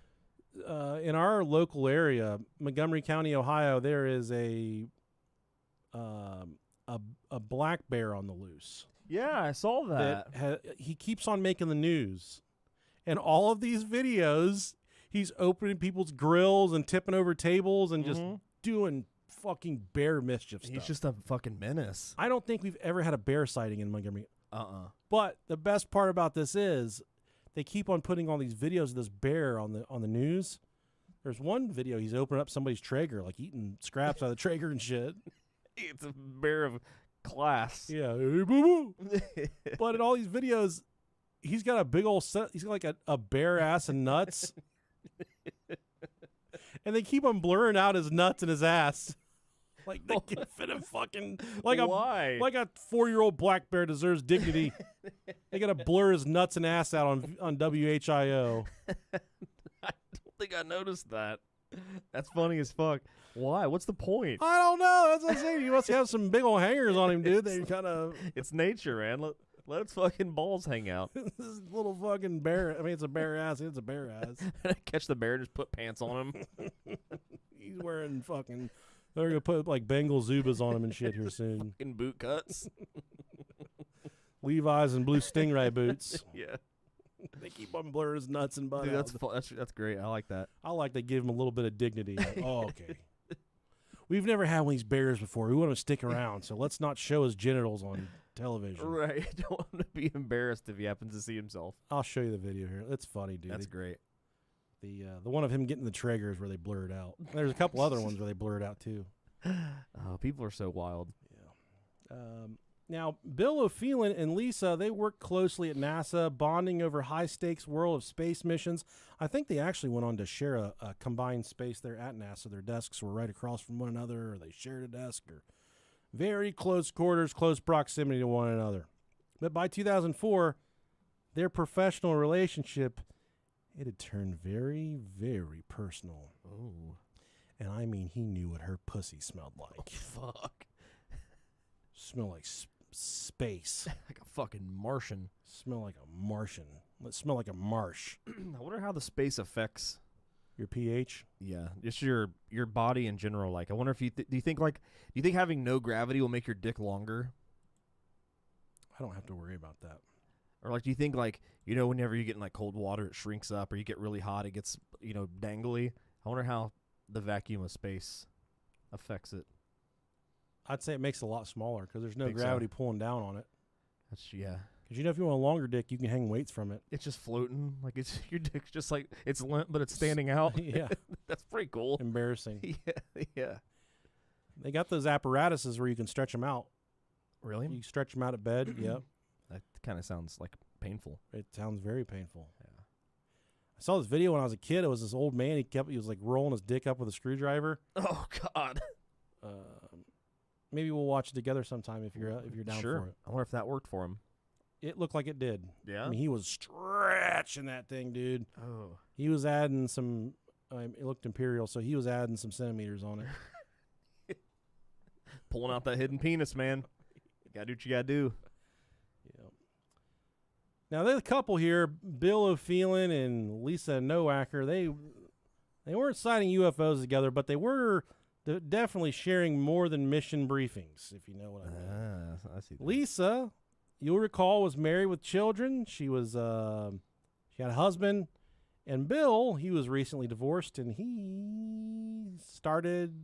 S1: In our local area, Montgomery County, Ohio, there is a black bear on the loose.
S2: Yeah, I saw that.
S1: He keeps on making the news, and all of these videos, he's opening people's grills and tipping over tables and just doing fucking bear mischief stuff.
S2: He's just a fucking menace.
S1: I don't think we've ever had a bear sighting in Montgomery.
S2: But
S1: the best part about this is they keep on putting all these videos of this bear on the news. There's one video he's opening up somebody's Traeger, like eating scraps out of the Traeger and shit.
S2: It's a bear of class.
S1: Yeah. Hey, boo-boo. But in all these videos, he's got a big old set. He's got like a bear ass and nuts. And they keep on blurring out his nuts and his ass. Like they can fit him fucking like
S2: Why?
S1: like a 4-year-old black bear deserves dignity. They gotta blur his nuts and ass out on WHIO.
S2: I don't think I noticed that. That's funny as fuck. Why? What's the point?
S1: I don't know. That's what I'm saying. He must have some big old hangers on him, dude. They kind of
S2: It's nature, man. Let its fucking balls hang out.
S1: this little fucking bear. I mean, it's a bear ass. It's a bear ass.
S2: Catch the bear and just put pants on him.
S1: He's wearing fucking. They're gonna put like Bengal Zubas on him and shit here soon.
S2: Fucking boot cuts.
S1: Levi's and blue Stingray boots.
S2: Yeah.
S1: They keep on blurring his nuts and butt.
S2: Dude,
S1: out.
S2: that's great. I like that.
S1: I like to give him a little bit of dignity. Like, oh, okay. We've never had one of these bears before. We want him to stick around, so let's not show his genitals on television.
S2: Right. Don't want him to be embarrassed if he happens to see himself.
S1: I'll show you the video here. It's funny, dude.
S2: That's great.
S1: The one of him getting the Traeger is where they blur it out. There's a couple other ones where they blur it out too.
S2: Oh, people are so wild.
S1: Yeah. Now, Bill O'Phelan and Lisa, they work closely at NASA, bonding over high-stakes world of space missions. I think they actually went on to share a combined space there at NASA. Their desks were right across from one another, or they shared a desk, or very close quarters, close proximity to one another. But by 2004, their professional relationship, it had turned very, very personal.
S2: Oh.
S1: And I mean, he knew what her pussy smelled like.
S2: Oh, fuck.
S1: Smell like space.
S2: Like a fucking Martian.
S1: Smell like a Martian. Let smell like a marsh.
S2: I wonder how the space affects
S1: Your pH.
S2: Yeah, just your body in general. Like, I wonder if do you think having no gravity will make your dick longer?
S1: I don't have to worry about that.
S2: Or like, do you think whenever you get in like cold water, it shrinks up, or you get really hot, it gets dangly? I wonder how the vacuum of space affects it.
S1: I'd say it makes it a lot smaller because there's no
S2: Think so?
S1: gravity pulling down on it.
S2: Yeah.
S1: Because if you want a longer dick, you can hang weights from it.
S2: It's just floating. Like, it's your dick's just like, it's limp, but it's standing out.
S1: Yeah.
S2: That's pretty cool.
S1: Embarrassing.
S2: Yeah.
S1: They got those apparatuses where you can stretch them out.
S2: Really?
S1: You stretch them out at bed. Yep.
S2: That kind of sounds like painful.
S1: It sounds very painful.
S2: Yeah.
S1: I saw this video when I was a kid. It was this old man. He was like rolling his dick up with a screwdriver.
S2: Oh, God.
S1: Maybe we'll watch it together sometime if you're down
S2: Sure.
S1: for it.
S2: I wonder if that worked for him.
S1: It looked like it did.
S2: Yeah?
S1: I mean, he was stretching that thing, dude.
S2: Oh.
S1: He was adding some. It looked imperial, so he was adding some centimeters on it.
S2: Pulling out that hidden penis, man. You gotta do what you gotta do.
S1: Yeah. Now there's a couple here, Bill O'Phelan and Lisa Nowak. They weren't sighting UFOs together, but they were definitely sharing more than mission briefings, if you know what I mean.
S2: I see.
S1: Lisa, you'll recall, was married with children. She was she had a husband. And Bill, he was recently divorced, and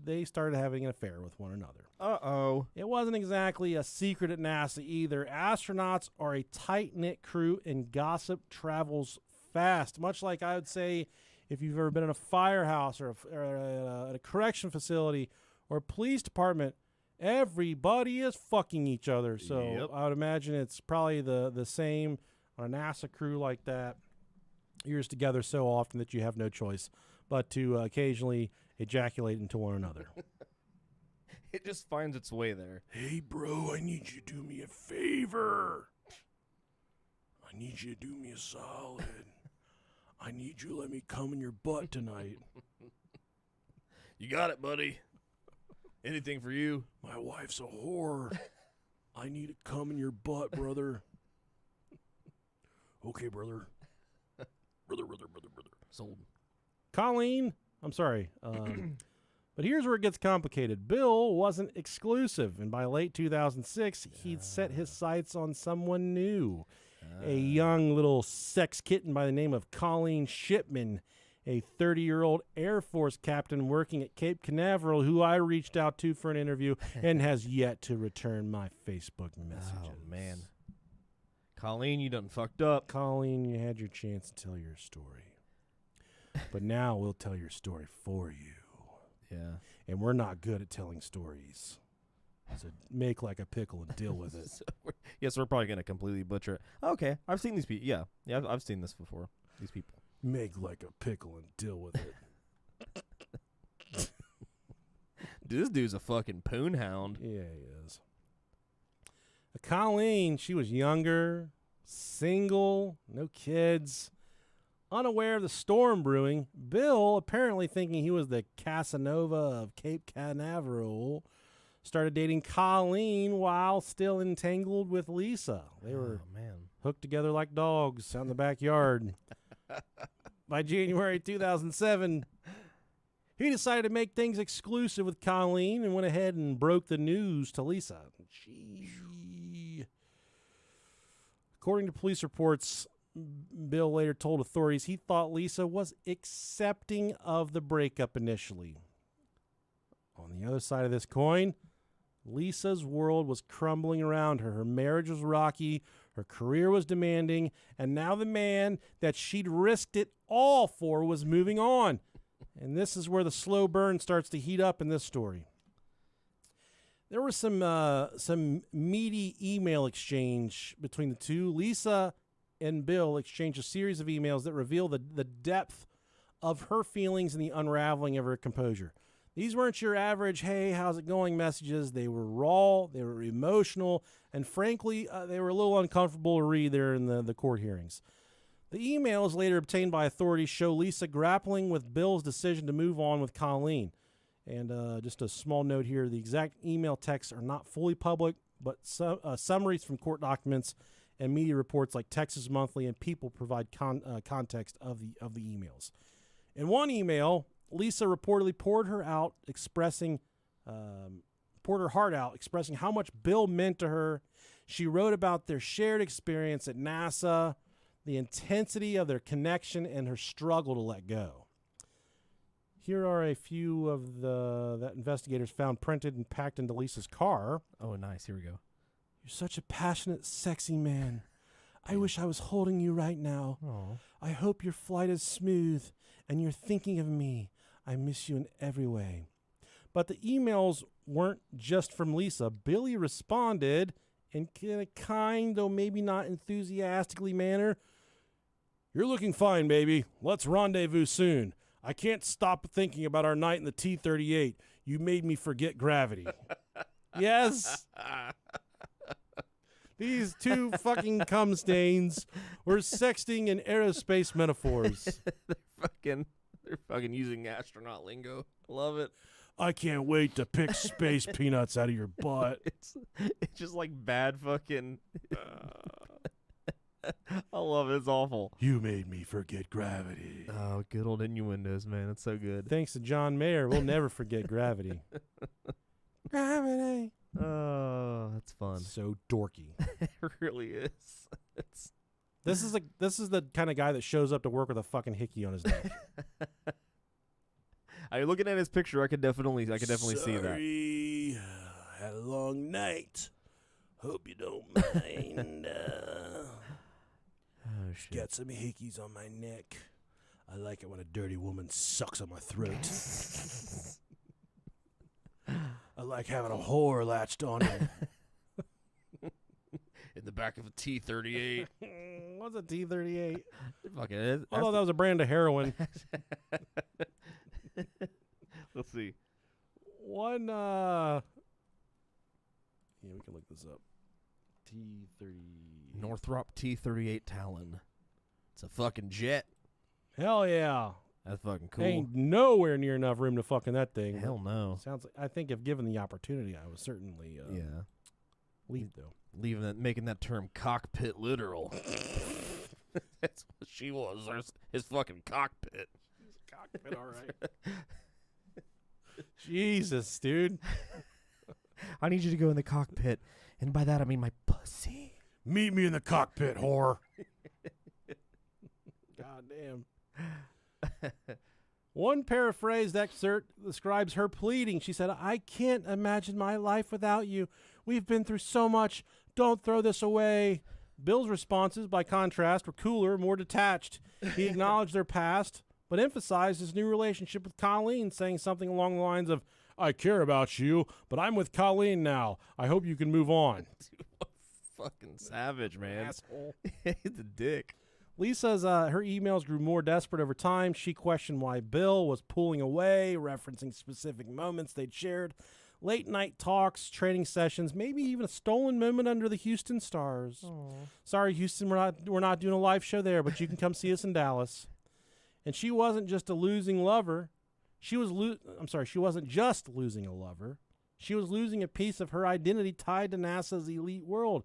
S1: they started having an affair with one another.
S2: Uh-oh.
S1: It wasn't exactly a secret at NASA either. Astronauts are a tight-knit crew, and gossip travels fast, much like I would say if you've ever been in a firehouse or at a correction facility or a police department, everybody is fucking each other. So
S2: Yep.
S1: I would imagine it's probably the same on a NASA crew like that. You're just together so often that you have no choice but to occasionally ejaculate into one another.
S2: It just finds its way there.
S1: Hey, bro, I need you to do me a favor. I need you to do me a solid. I need you to let me come in your butt tonight.
S2: You got it, buddy. Anything for you?
S1: My wife's a whore. I need to come in your butt, brother. Okay, brother. Brother.
S2: Sold.
S1: Colleen, I'm sorry. But here's where it gets complicated. Bill wasn't exclusive, and by late 2006, he'd set his sights on someone new. A young little sex kitten by the name of Colleen Shipman, a 30-year-old Air Force captain working at Cape Canaveral, who I reached out to for an interview and has yet to return my Facebook messages.
S2: Oh, man. Colleen, you done fucked up.
S1: Colleen, you had your chance to tell your story. But now we'll tell your story for you.
S2: Yeah.
S1: And we're not good at telling stories. So make like a pickle and deal with it.
S2: Yes, we're probably going to completely butcher it. Okay, I've seen these people. Yeah, I've seen this before. These people.
S1: Make like a pickle and deal with it.
S2: Dude, this dude's a fucking poon hound.
S1: Yeah, he is. Colleen, she was younger, single, no kids, unaware of the storm brewing. Bill, apparently thinking he was the Casanova of Cape Canaveral, started dating Colleen while still entangled with Lisa. They were hooked together like dogs out in the backyard. By January 2007, he decided to make things exclusive with Colleen and went ahead and broke the news to Lisa. According to police reports, Bill later told authorities he thought Lisa was accepting of the breakup initially. On the other side of this coin, Lisa's world was crumbling around her. Her marriage was rocky, her career was demanding, and now the man that she'd risked it all for was moving on. And this is where the slow burn starts to heat up in this story. There was some meaty email exchange between the two. Lisa and Bill exchanged a series of emails that reveal the depth of her feelings and the unraveling of her composure. These weren't your average, hey, how's it going messages. They were raw, they were emotional, and frankly, they were a little uncomfortable to read there in the court hearings. The emails later obtained by authorities show Lisa grappling with Bill's decision to move on with Colleen. And just a small note here, the exact email texts are not fully public, but summaries from court documents and media reports like Texas Monthly and People provide context of the emails. In one email, Lisa reportedly poured her heart out, expressing how much Bill meant to her. She wrote about their shared experience at NASA, the intensity of their connection, and her struggle to let go. Here are a few of that investigators found printed and packed into Lisa's car.
S2: Oh, nice. Here we go.
S1: You're such a passionate, sexy man. I wish I was holding you right now.
S2: Aww.
S1: I hope your flight is smooth and you're thinking of me. I miss you in every way. But the emails weren't just from Lisa. Billy responded in a kind, though maybe not enthusiastically manner. You're looking fine, baby. Let's rendezvous soon. I can't stop thinking about our night in the T-38. You made me forget gravity. Yes. These two fucking cum stains were sexting and aerospace metaphors.
S2: They're fucking using astronaut lingo. Love it.
S1: I can't wait to pick space peanuts out of your butt.
S2: It's just like bad fucking I love it. It's awful.
S1: You made me forget gravity.
S2: Oh, good old innuendos, man. That's so good.
S1: Thanks to John Mayer, we'll never forget gravity. Gravity.
S2: Oh, that's fun.
S1: So dorky.
S2: It really is. It's
S1: This is the kind of guy that shows up to work with a fucking hickey on his neck.
S2: I looking at his picture, I could definitely see that.
S1: Sorry, had a long night. Hope you don't mind.
S2: Oh shit.
S1: Got some hickeys on my neck. I like it when a dirty woman sucks on my throat. I like having a whore latched on me.
S2: In the back of a T-38.
S1: What's a T-38?
S2: It fucking is.
S1: I thought that was a brand of heroin.
S2: Let's see.
S1: One, yeah, we can look this up. T-30.
S2: Northrop T-38 Talon. It's a fucking jet.
S1: Hell yeah.
S2: That's fucking cool.
S1: Ain't nowhere near enough room to fuck in that thing.
S2: Hell no.
S1: Sounds like, I think if given the opportunity, I would certainly
S2: Yeah.
S1: leave though.
S2: Making that term cockpit literal. That's what she was. His fucking cockpit.
S1: Cockpit, all right. Jesus, dude.
S2: I need you to go in the cockpit, and by that I mean my pussy.
S1: Meet me in the cockpit, whore. God damn. One paraphrased excerpt describes her pleading. She said, I can't imagine my life without you. We've been through so much. Don't throw this away. Bill's responses, by contrast, were cooler, more detached. He acknowledged their past, but emphasized his new relationship with Colleen, saying something along the lines of, I care about you, but I'm with Colleen now. I hope you can move on.
S2: Dude, what a fucking savage, man.
S1: Asshole.
S2: He's a dick.
S1: Lisa's her emails grew more desperate over time. She questioned why Bill was pulling away, referencing specific moments they'd shared, late night talks, training sessions, maybe even a stolen moment under the Houston stars.
S2: Aww.
S1: Sorry, Houston, we're not doing a live show there, but you can come see us in Dallas. And she wasn't just a losing lover. She wasn't just losing a lover. She was losing a piece of her identity tied to NASA's elite world.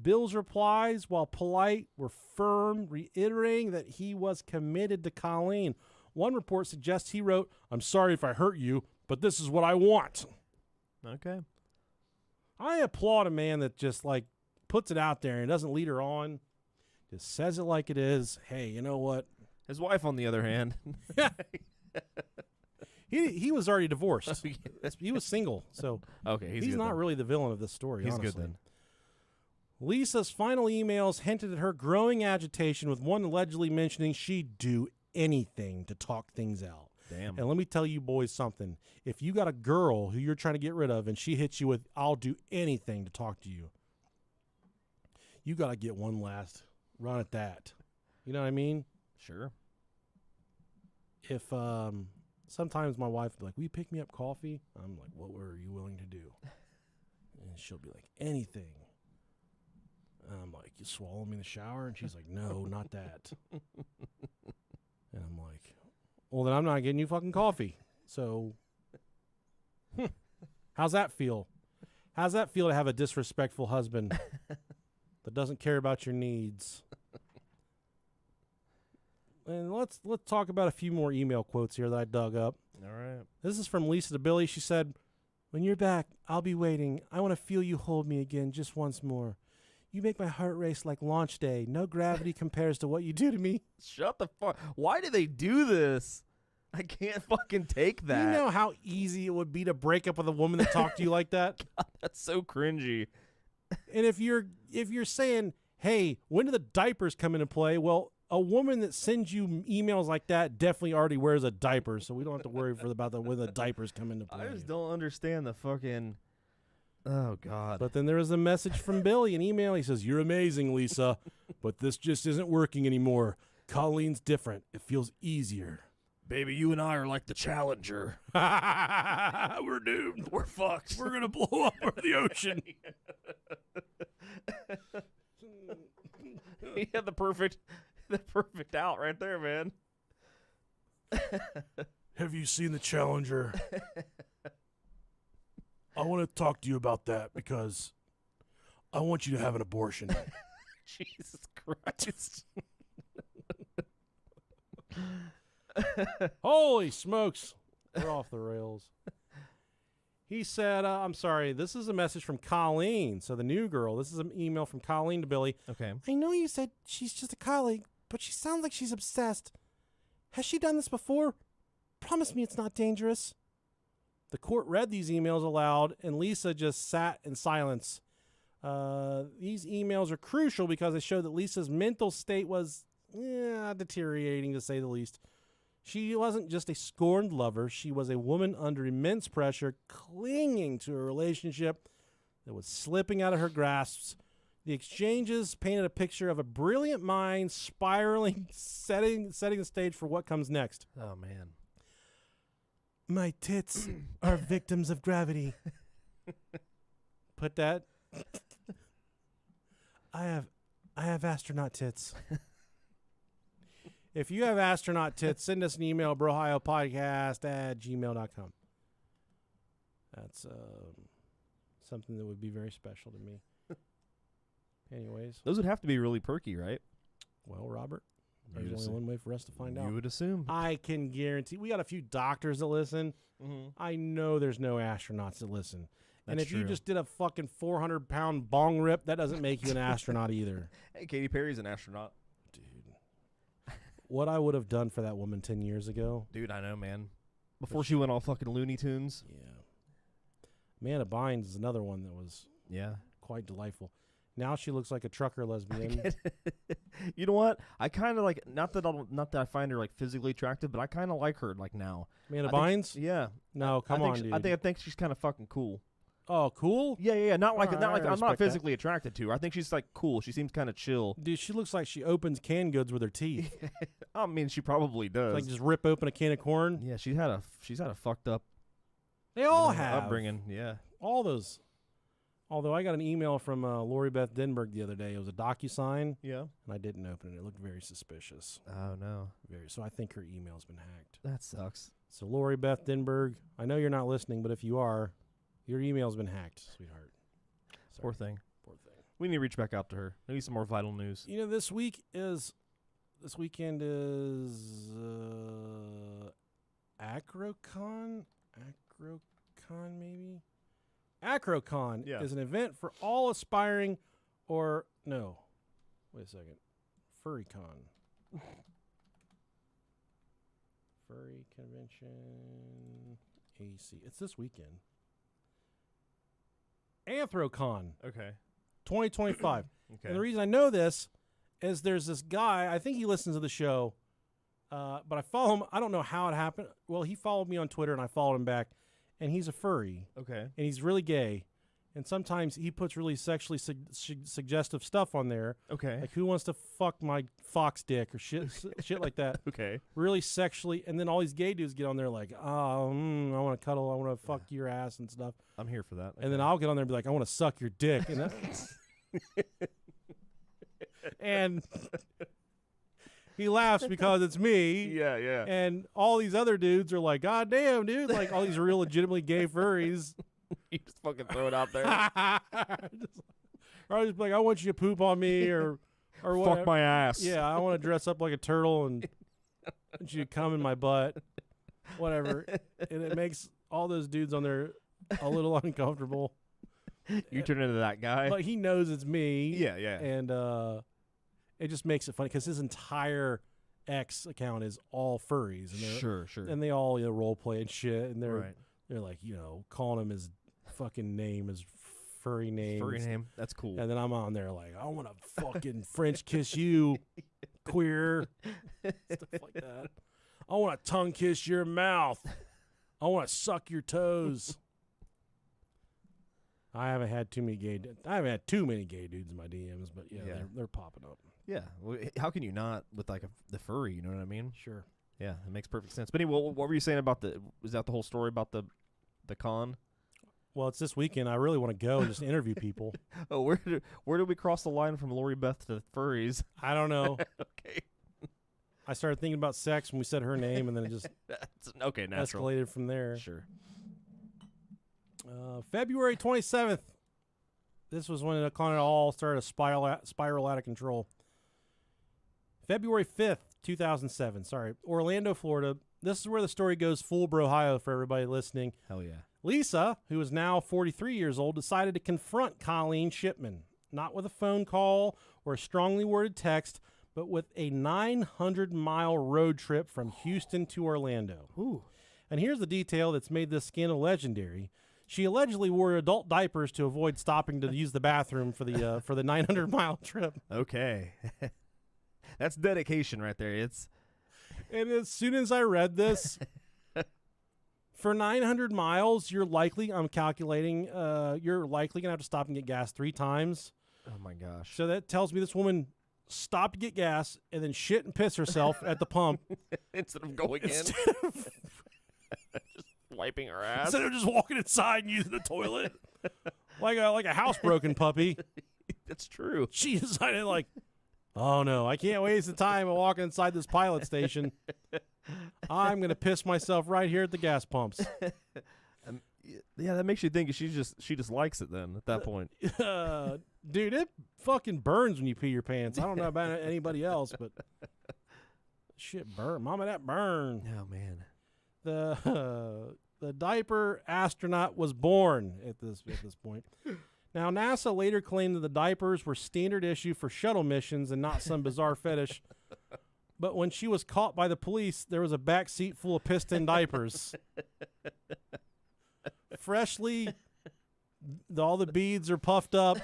S1: Bill's replies, while polite, were firm, reiterating that he was committed to Colleen. One report suggests he wrote, I'm sorry if I hurt you, but this is what I want.
S2: Okay.
S1: I applaud a man that just, like, puts it out there and doesn't lead her on. Just says it like it is. Hey, you know what?
S2: His wife, on the other hand.
S1: He was already divorced. He was single, so
S2: okay, he's good
S1: not
S2: then.
S1: really the villain of this story,
S2: He's
S1: honestly.
S2: good then.
S1: Lisa's final emails hinted at her growing agitation, with one allegedly mentioning she'd do anything to talk things out.
S2: Damn.
S1: And let me tell you boys something. If you got a girl who you're trying to get rid of and she hits you with, I'll do anything to talk to you, you got to get one last run at that. You know what I mean?
S2: Sure.
S1: If sometimes my wife will be like, will you pick me up coffee? I'm like, what were you willing to do? And she'll be like, anything. And I'm like, you swallow me in the shower? And she's like, no, not that. And I'm like, well, then I'm not getting you fucking coffee. So, how's that feel? How's that feel to have a disrespectful husband that doesn't care about your needs? And let's talk about a few more email quotes here that I dug up.
S2: All right.
S1: This is from Lisa to Billy. She said, when you're back, I'll be waiting. I want to feel you hold me again just once more. You make my heart race like launch day. No gravity compares to what you do to me.
S2: Shut the fuck. Why do they do this? I can't fucking take that.
S1: You know how easy it would be to break up with a woman that talked to you like that?
S2: God, that's so cringy.
S1: And if you're saying, hey, when do the diapers come into play? Well, a woman that sends you emails like that definitely already wears a diaper, so we don't have to worry about when the diapers come into play.
S2: I just don't understand the fucking... Oh, God.
S1: But then there was a message from Billy, an email. He says, you're amazing, Lisa, but this just isn't working anymore. Colleen's different. It feels easier.
S2: Baby, you and I are like the Challenger.
S1: We're doomed.
S2: We're fucked.
S1: We're going to blow up over the ocean.
S2: He had the perfect out right there, man.
S1: Have you seen the Challenger? I want to talk to you about that because I want you to have an abortion.
S2: Jesus Christ.
S1: Holy smokes. We're off the rails. He said, I'm sorry, this is a message from Colleen. So the new girl, this is an email from Colleen to Billy.
S2: Okay.
S1: I know you said she's just a colleague, but she sounds like she's obsessed. Has she done this before? Promise me it's not dangerous. The court read these emails aloud, and Lisa just sat in silence. These emails are crucial because they show that Lisa's mental state was deteriorating, to say the least. She wasn't just a scorned lover. She was a woman under immense pressure, clinging to a relationship that was slipping out of her grasps. The exchanges painted a picture of a brilliant mind spiraling, setting the stage for what comes next.
S2: Oh, man.
S1: My tits are victims of gravity. Put that. I have astronaut tits. If you have astronaut tits, send us an email, brohiopodcast@gmail.com. That's something that would be very special to me. Anyways.
S2: Those would have to be really perky, right?
S1: Well, Robert, there's only one way for us to find out.
S2: You would assume.
S1: I can guarantee. We got a few doctors that listen.
S2: Mm-hmm.
S1: I know there's no astronauts that listen. And
S2: That's
S1: if you
S2: true.
S1: just did a fucking 400-pound bong rip, that doesn't make you an astronaut either.
S2: Hey, Katy Perry's an astronaut.
S1: Dude. What I would have done for that woman 10 years ago.
S2: Dude, I know, man. Before she went all fucking Looney Tunes.
S1: Yeah. Amanda Bynes is another one that was
S2: Yeah.
S1: quite delightful. Now she looks like a trucker lesbian.
S2: You know what? I kind of like, not that I find her like physically attractive, but I kind of like her like now.
S1: Amanda
S2: I
S1: Bynes?
S2: think, yeah.
S1: No, come on,
S2: dude.
S1: dude.
S2: I think she's kind of fucking cool.
S1: Oh, cool?
S2: Yeah. Not like
S1: All
S2: not
S1: right,
S2: like
S1: I
S2: I'm not
S1: respect that.
S2: physically attracted to her. I think she's like cool. She seems kind of chill.
S1: Dude, she looks like she opens canned goods with her teeth.
S2: I mean, she probably does.
S1: Like just rip open a can of corn.
S2: Yeah, she's had a fucked up
S1: They all have.
S2: upbringing. Yeah.
S1: All those. Although I got an email from Lori Beth Denberg the other day. It was a DocuSign,
S2: Yeah.
S1: and I didn't open it. It looked very suspicious.
S2: Oh no,
S1: So I think her email's been hacked.
S2: that sucks.
S1: So Lori Beth Denberg, I know you're not listening, but if you are, your email's been hacked, sweetheart. Sorry.
S2: Poor thing.
S1: Poor thing.
S2: We need to reach back out to her. Maybe some more vital news.
S1: You know, this weekend is Acrocon? Acrocon, maybe? Acrocon
S2: Yeah.
S1: is an event for all aspiring wait a second. FurryCon. Furry Convention AC. It's this weekend. Anthrocon
S2: Okay.
S1: 2025.
S2: Okay.
S1: And the reason I know this is there's this guy, I think he listens to the show, but I follow him. I don't know how it happened. Well, he followed me on Twitter, and I followed him back, and he's a furry,
S2: Okay.
S1: and he's really gay. And sometimes he puts really sexually suggestive stuff on there,
S2: Okay.
S1: like who wants to fuck my fox dick or shit like that.
S2: Okay.
S1: Really sexually, and then all these gay dudes get on there like, I want to cuddle, I want to fuck your ass and stuff.
S2: I'm here for that.
S1: And then I'll get on there and be like, I want to suck your dick. And, and he laughs because it's me.
S2: Yeah.
S1: And all these other dudes are like, God damn, dude. Like all these real legitimately gay furries.
S2: You just fucking throw it out there.
S1: Or I just be like, I want you to poop on me or whatever.
S2: Fuck my ass.
S1: Yeah, I want to dress up like a turtle and want you to come in my butt. Whatever. And it makes all those dudes on there a little uncomfortable.
S2: You turn into that guy.
S1: But he knows it's me.
S2: Yeah.
S1: And it just makes it funny because his entire X account is all furries. And
S2: Sure.
S1: And they all role play and shit. And they're
S2: Right.
S1: they're like, calling him his fucking name, his furry name.
S2: Furry name. That's cool.
S1: And then I'm on there like, I want to fucking French kiss you, queer. Stuff like that. I want to tongue kiss your mouth. I want to suck your toes. I haven't had too many gay dudes in my DMs, but yeah. They're popping up.
S2: Yeah. Well, how can you not with like the furry? You know what I mean?
S1: Sure.
S2: Yeah, it makes perfect sense. But anyway, what were you saying about was that the whole story about the con?
S1: Well, it's this weekend. I really want to go and just interview people.
S2: Oh, where did we cross the line from Lori Beth to furries?
S1: I don't know.
S2: Okay.
S1: I started thinking about sex when we said her name, and then it just
S2: okay, natural.
S1: escalated from there.
S2: Sure.
S1: February 27th. This was when it kind of all started to spiral out of control. February 5th, 2007. Sorry. Orlando, Florida. This is where the story goes full brohio for everybody listening.
S2: Hell yeah.
S1: Lisa, who is now 43 years old, decided to confront Colleen Shipman, not with a phone call or a strongly worded text, but with a 900-mile road trip from Houston to Orlando.
S2: Ooh.
S1: And here's the detail that's made this scandal legendary. She allegedly wore adult diapers to avoid stopping to use the bathroom for the 900-mile trip.
S2: Okay. That's dedication right there.
S1: And as soon as I read this, for 900 miles, you're likely, I'm calculating, you're likely going to have to stop and get gas 3 times.
S2: Oh, my gosh.
S1: So that tells me this woman stopped to get gas and then shit and piss herself at the pump.
S2: Instead of going in. Just wiping her ass.
S1: Instead of just walking inside and using the toilet. like a housebroken puppy.
S2: That's true.
S1: She decided, like, oh, no, I can't waste the time of walking inside this pilot station. I'm going to piss myself right here at the gas pumps.
S2: Yeah, that makes you think she just likes it then at that point.
S1: Dude, it fucking burns when you pee your pants. I don't know about anybody else, but shit burn. Mama, that burn.
S2: Oh, man.
S1: The diaper astronaut was born at this point. Now, NASA later claimed that the diapers were standard issue for shuttle missions and not some bizarre fetish. But when she was caught by the police, there was a back seat full of piston diapers. Freshly, all the beads are puffed up.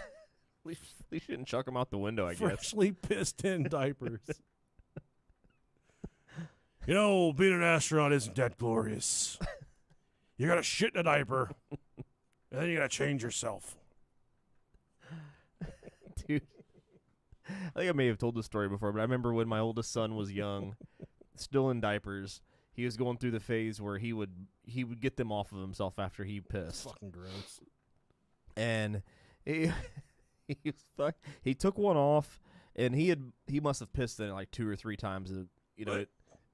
S2: We shouldn't chuck them out the window, I guess.
S1: Freshly pissed in diapers. You know, being an astronaut isn't that glorious. You got to shit in a diaper, and then you got to change yourself.
S2: Dude, I think I may have told this story before, but I remember when my oldest son was young, still in diapers, he was going through the phase where he would get them off of himself after he pissed.
S1: Fucking gross.
S2: And he took one off, and he must have pissed in it like 2 or 3 times. You know,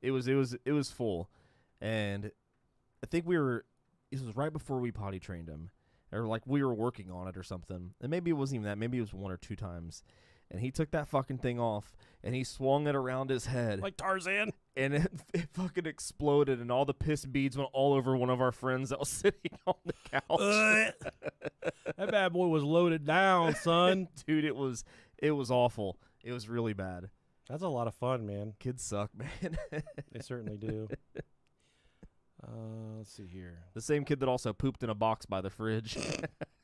S2: it was full, and I think this was right before we potty trained him, or like we were working on it or something. And maybe it wasn't even that. Maybe it was 1 or 2 times. And he took that fucking thing off, and he swung it around his head.
S1: Like Tarzan?
S2: And it fucking exploded, and all the piss beads went all over one of our friends that was sitting on the couch.
S1: That bad boy was loaded down, son.
S2: Dude, it was awful. It was really bad.
S1: That's a lot of fun, man.
S2: Kids suck, man.
S1: They certainly do. Let's see here.
S2: The same kid that also pooped in a box by the fridge.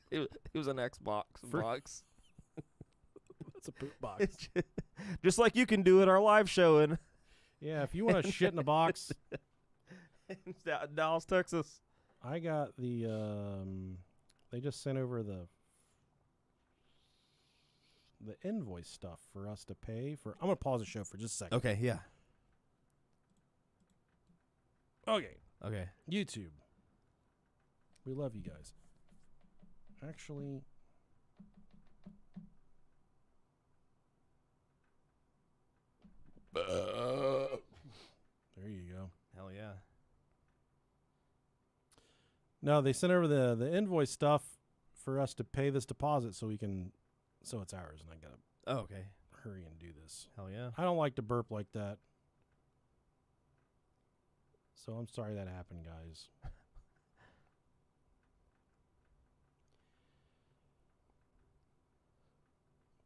S2: It was an Xbox box.
S1: It's a poop box.
S2: Just like you can do at our live showing.
S1: Yeah, if you want to shit in a box.
S2: In Dallas, Texas.
S1: I got the, they just sent over the invoice stuff for us to pay for. I'm going to pause the show for just a second.
S2: Okay, yeah.
S1: Okay.
S2: Okay.
S1: YouTube. We love you guys. Actually, there you go.
S2: Hell yeah.
S1: No, they sent over the invoice stuff for us to pay this deposit so it's ours, and I got to
S2: okay.
S1: hurry and do this.
S2: Hell yeah.
S1: I don't like to burp like that. So I'm sorry that happened, guys.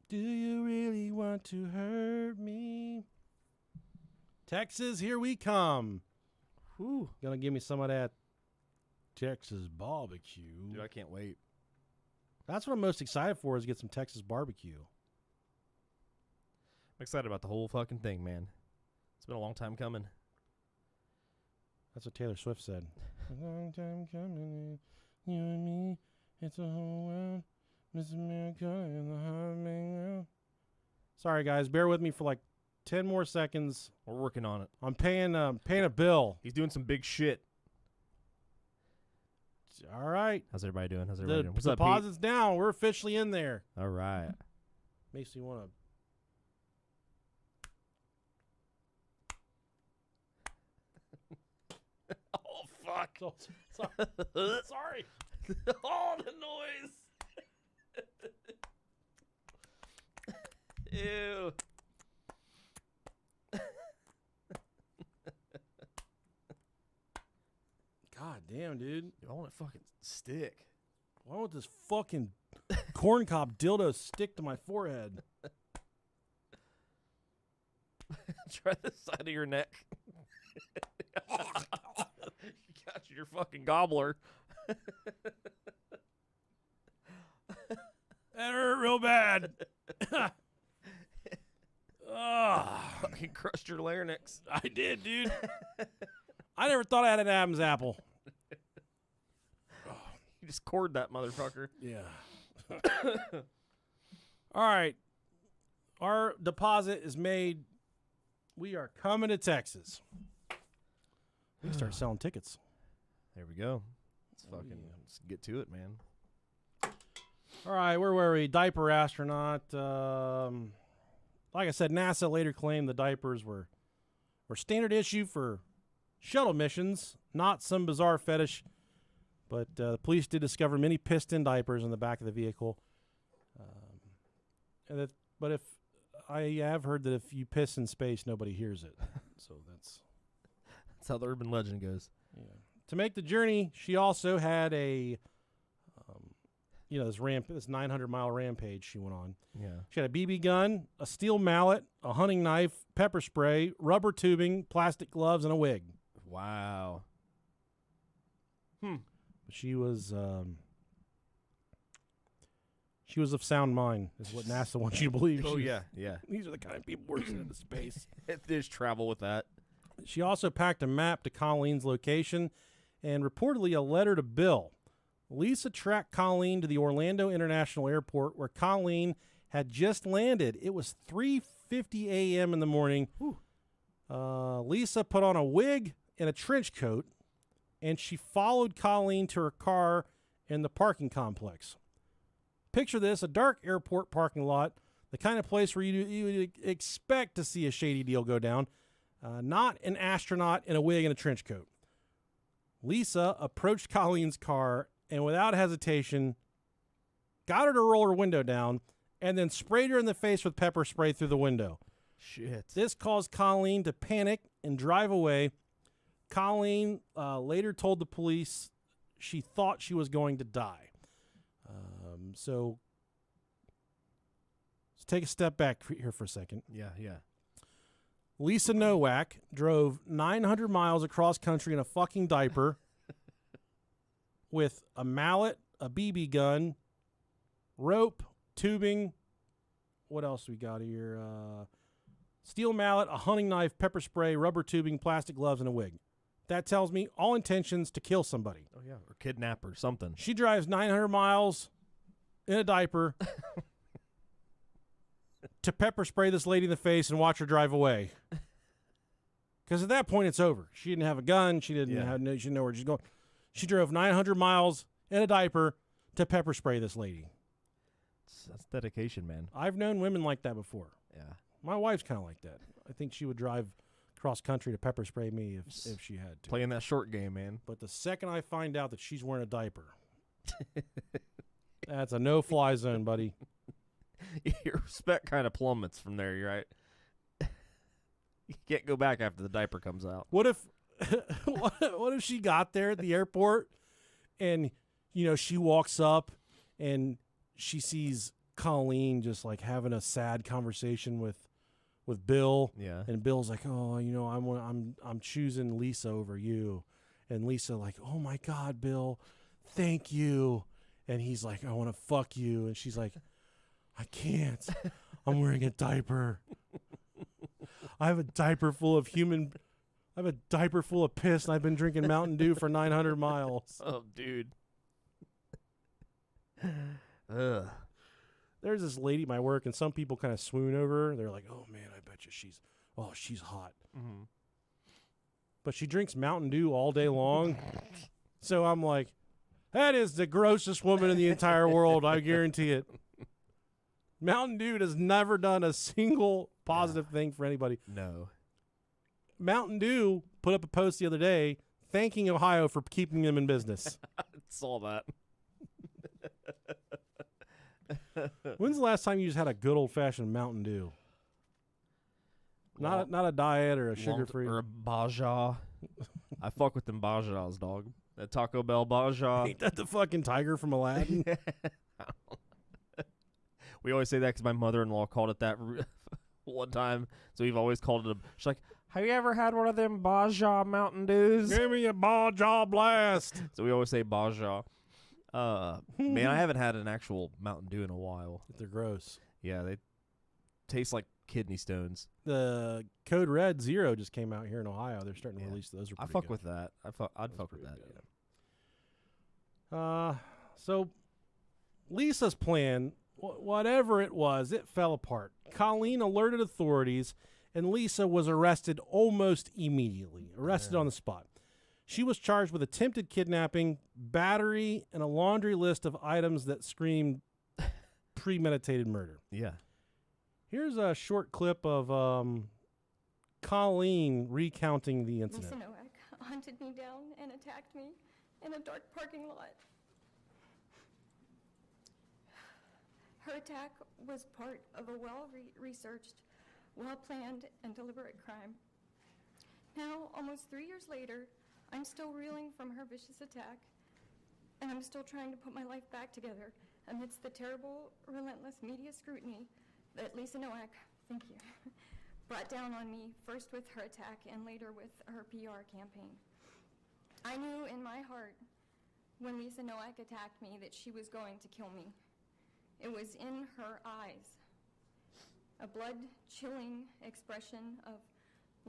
S1: Do you really want to hurt me? Texas, here we come.
S2: Whew.
S1: Gonna give me some of that Texas barbecue.
S2: Dude, I can't wait.
S1: That's what I'm most excited for, is get some Texas barbecue.
S2: I'm excited about the whole fucking thing, man. It's been a long time coming.
S1: That's what Taylor Swift said. A long time coming, you and me, it's a whole world, Miss America in the heart world. Sorry, guys, bear with me for like 10 more seconds.
S2: We're working on it.
S1: I'm paying a bill.
S2: He's doing some big shit.
S1: All right.
S2: How's everybody doing? What's
S1: The
S2: up, Pete?
S1: deposit's down. We're officially in there.
S2: All right.
S1: Makes me want to.
S2: Oh, fuck.
S1: Oh, sorry. Sorry.
S2: Oh, the noise. Ew.
S1: God damn, dude.
S2: I want to fucking stick.
S1: Why won't this fucking corncob dildo stick to my forehead?
S2: Try the side of your neck. You got your fucking gobbler.
S1: That hurt real bad.
S2: Fucking crushed your larynx.
S1: I did, dude. I never thought I had an Adam's apple.
S2: You just cored that motherfucker.
S1: Yeah. All right. Our deposit is made. We are coming to Texas. We can start selling tickets.
S2: There we go. Let's get to it, man.
S1: All right, where were we? Diaper astronaut. Like I said, NASA later claimed the diapers were standard issue for shuttle missions, not some bizarre fetish. But the police did discover many piston diapers in the back of the vehicle. But if I have heard that if you piss in space, nobody hears it. So that's
S2: how the urban legend goes.
S1: Yeah. To make the journey, she also had a, this 900-mile rampage she went on.
S2: Yeah.
S1: She had a BB gun, a steel mallet, a hunting knife, pepper spray, rubber tubing, plastic gloves, and a wig.
S2: Wow.
S1: She was of sound mind, is what NASA wants you to believe.
S2: Oh, yeah.
S1: These are the kind of people we're sending into space.
S2: There's travel with that.
S1: She also packed a map to Colleen's location and reportedly a letter to Bill. Lisa tracked Colleen to the Orlando International Airport, where Colleen had just landed. It was 3:50 a.m. in the morning. Lisa put on a wig and a trench coat, and she followed Colleen to her car in the parking complex. Picture this, a dark airport parking lot, the kind of place where you would expect to see a shady deal go down, not an astronaut in a wig and a trench coat. Lisa approached Colleen's car and without hesitation got her to roll her window down and then sprayed her in the face with pepper spray through the window.
S2: Shit.
S1: This caused Colleen to panic and drive away. Colleen later told the police she thought she was going to die. So let's take a step back here for a second.
S2: Yeah.
S1: Lisa Nowak drove 900 miles across country in a fucking diaper with a mallet, a BB gun, rope, tubing. What else we got here? Steel mallet, a hunting knife, pepper spray, rubber tubing, plastic gloves, and a wig. That tells me all intentions to kill somebody.
S2: Oh, yeah. Or kidnap or something.
S1: She drives 900 miles in a diaper to pepper spray this lady in the face and watch her drive away. Because at that point, it's over. She didn't have a gun. She didn't know where she's going. She drove 900 miles in a diaper to pepper spray this lady.
S2: That's dedication, man.
S1: I've known women like that before.
S2: Yeah.
S1: My wife's kind of like that. I think she would drive cross country to pepper spray me if she had to.
S2: Playing that short game, man.
S1: But the second I find out that she's wearing a diaper, that's a no-fly zone, buddy.
S2: Your respect kind of plummets from there, you're right? You can't go back after the diaper comes out.
S1: What if what if she got there at the airport and, she walks up and she sees Colleen just like having a sad conversation with Bill.
S2: Yeah.
S1: And Bill's like, "Oh, I'm choosing Lisa over you." And Lisa like, "Oh my God, Bill, thank you." And he's like, "I want to fuck you." And she's like, "I can't. I'm wearing a diaper. I have a diaper full of piss, and I've been drinking Mountain Dew for 900 miles."
S2: Oh, dude. Ugh.
S1: There's this lady at my work, and some people kind of swoon over her. They're like, "Oh, man, I bet you she's hot."
S2: Mm-hmm.
S1: But she drinks Mountain Dew all day long. So I'm like, that is the grossest woman in the entire world. I guarantee it. Mountain Dew has never done a single positive thing for anybody.
S2: No.
S1: Mountain Dew put up a post the other day thanking Ohio for keeping them in business.
S2: I saw that.
S1: When's the last time you just had a good old-fashioned Mountain Dew? Not a diet or a sugar-free.
S2: Or a Baja. I fuck with them Bajas, dog. That Taco Bell Baja.
S1: Ain't that the fucking tiger from Aladdin?
S2: We always say that because my mother-in-law called it that one time. So we've always called it she's like, have you ever had one of them Baja Mountain Dews?
S1: Give me a Baja Blast.
S2: So we always say Baja. Man, I haven't had an actual Mountain Dew in a while.
S1: They're gross.
S2: Yeah, they taste like kidney stones.
S1: The Code Red Zero just came out here in Ohio. They're starting to release those.
S2: I fuck with that. I'd fuck with that.
S1: Yeah. So Lisa's plan, whatever it was, it fell apart. Colleen alerted authorities, and Lisa was arrested almost immediately. Arrested on the spot. She was charged with attempted kidnapping, battery, and a laundry list of items that screamed premeditated murder.
S2: Yeah.
S1: Here's a short clip of Colleen recounting the incident.
S3: Lisa Nowak hunted me down and attacked me in a dark parking lot. Her attack was part of a well-researched, well-planned, and deliberate crime. Now, almost 3 years later, I'm still reeling from her vicious attack, and I'm still trying to put my life back together amidst the terrible, relentless media scrutiny that Lisa Nowak, thank you, brought down on me, first with her attack and later with her PR campaign. I knew in my heart when Lisa Nowak attacked me that she was going to kill me. It was in her eyes, a blood-chilling expression of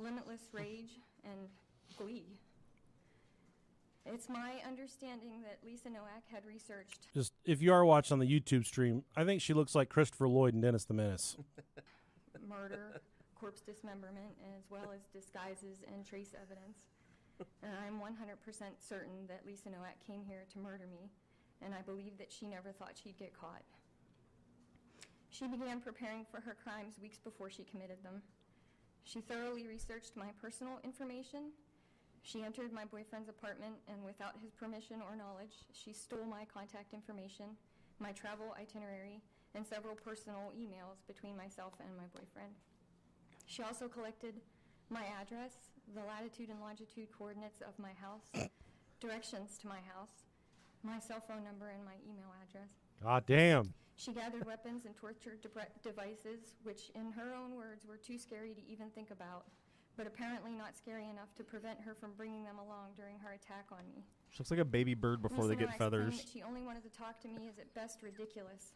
S3: limitless rage and glee. It's my understanding that Lisa Nowak had researched.
S1: Just if you are watching on the YouTube stream, I think she looks like Christopher Lloyd and Dennis the Menace.
S3: Murder, corpse dismemberment, as well as disguises and trace evidence. And I'm 100% certain that Lisa Nowak came here to murder me, and I believe that she never thought she'd get caught. She began preparing for her crimes weeks before she committed them. She thoroughly researched my personal information. She entered my boyfriend's apartment, and without his permission or knowledge, she stole my contact information, my travel itinerary, and several personal emails between myself and my boyfriend. She also collected my address, the latitude and longitude coordinates of my house, directions to my house, my cell phone number, and my email address.
S1: God damn.
S3: She gathered weapons and torture devices, which in her own words were too scary to even think about, but apparently not scary enough to prevent her from bringing them along during her attack on me.
S2: She looks like a baby bird before they get
S3: Nowak's claim
S2: feathers.
S3: that she only wanted to talk to me is at best ridiculous.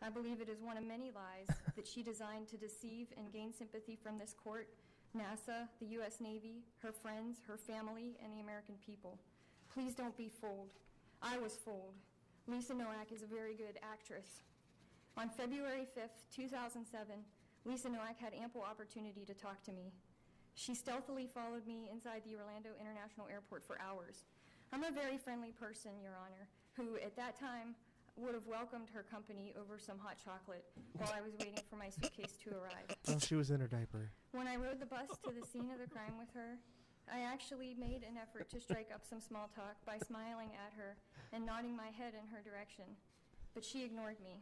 S3: I believe it is one of many lies that she designed to deceive and gain sympathy from this court, NASA, the U.S. Navy, her friends, her family, and the American people. Please don't be fooled. I was fooled. Lisa Nowak is a very good actress. On February 5th, 2007, Lisa Nowak had ample opportunity to talk to me. She stealthily followed me inside the Orlando International Airport for hours. I'm a very friendly person, Your Honor, who at that time would have welcomed her company over some hot chocolate while I was waiting for my suitcase to arrive.
S2: Oh, she was in her diaper.
S3: When I rode the bus to the scene of the crime with her, I actually made an effort to strike up some small talk by smiling at her and nodding my head in her direction, but she ignored me.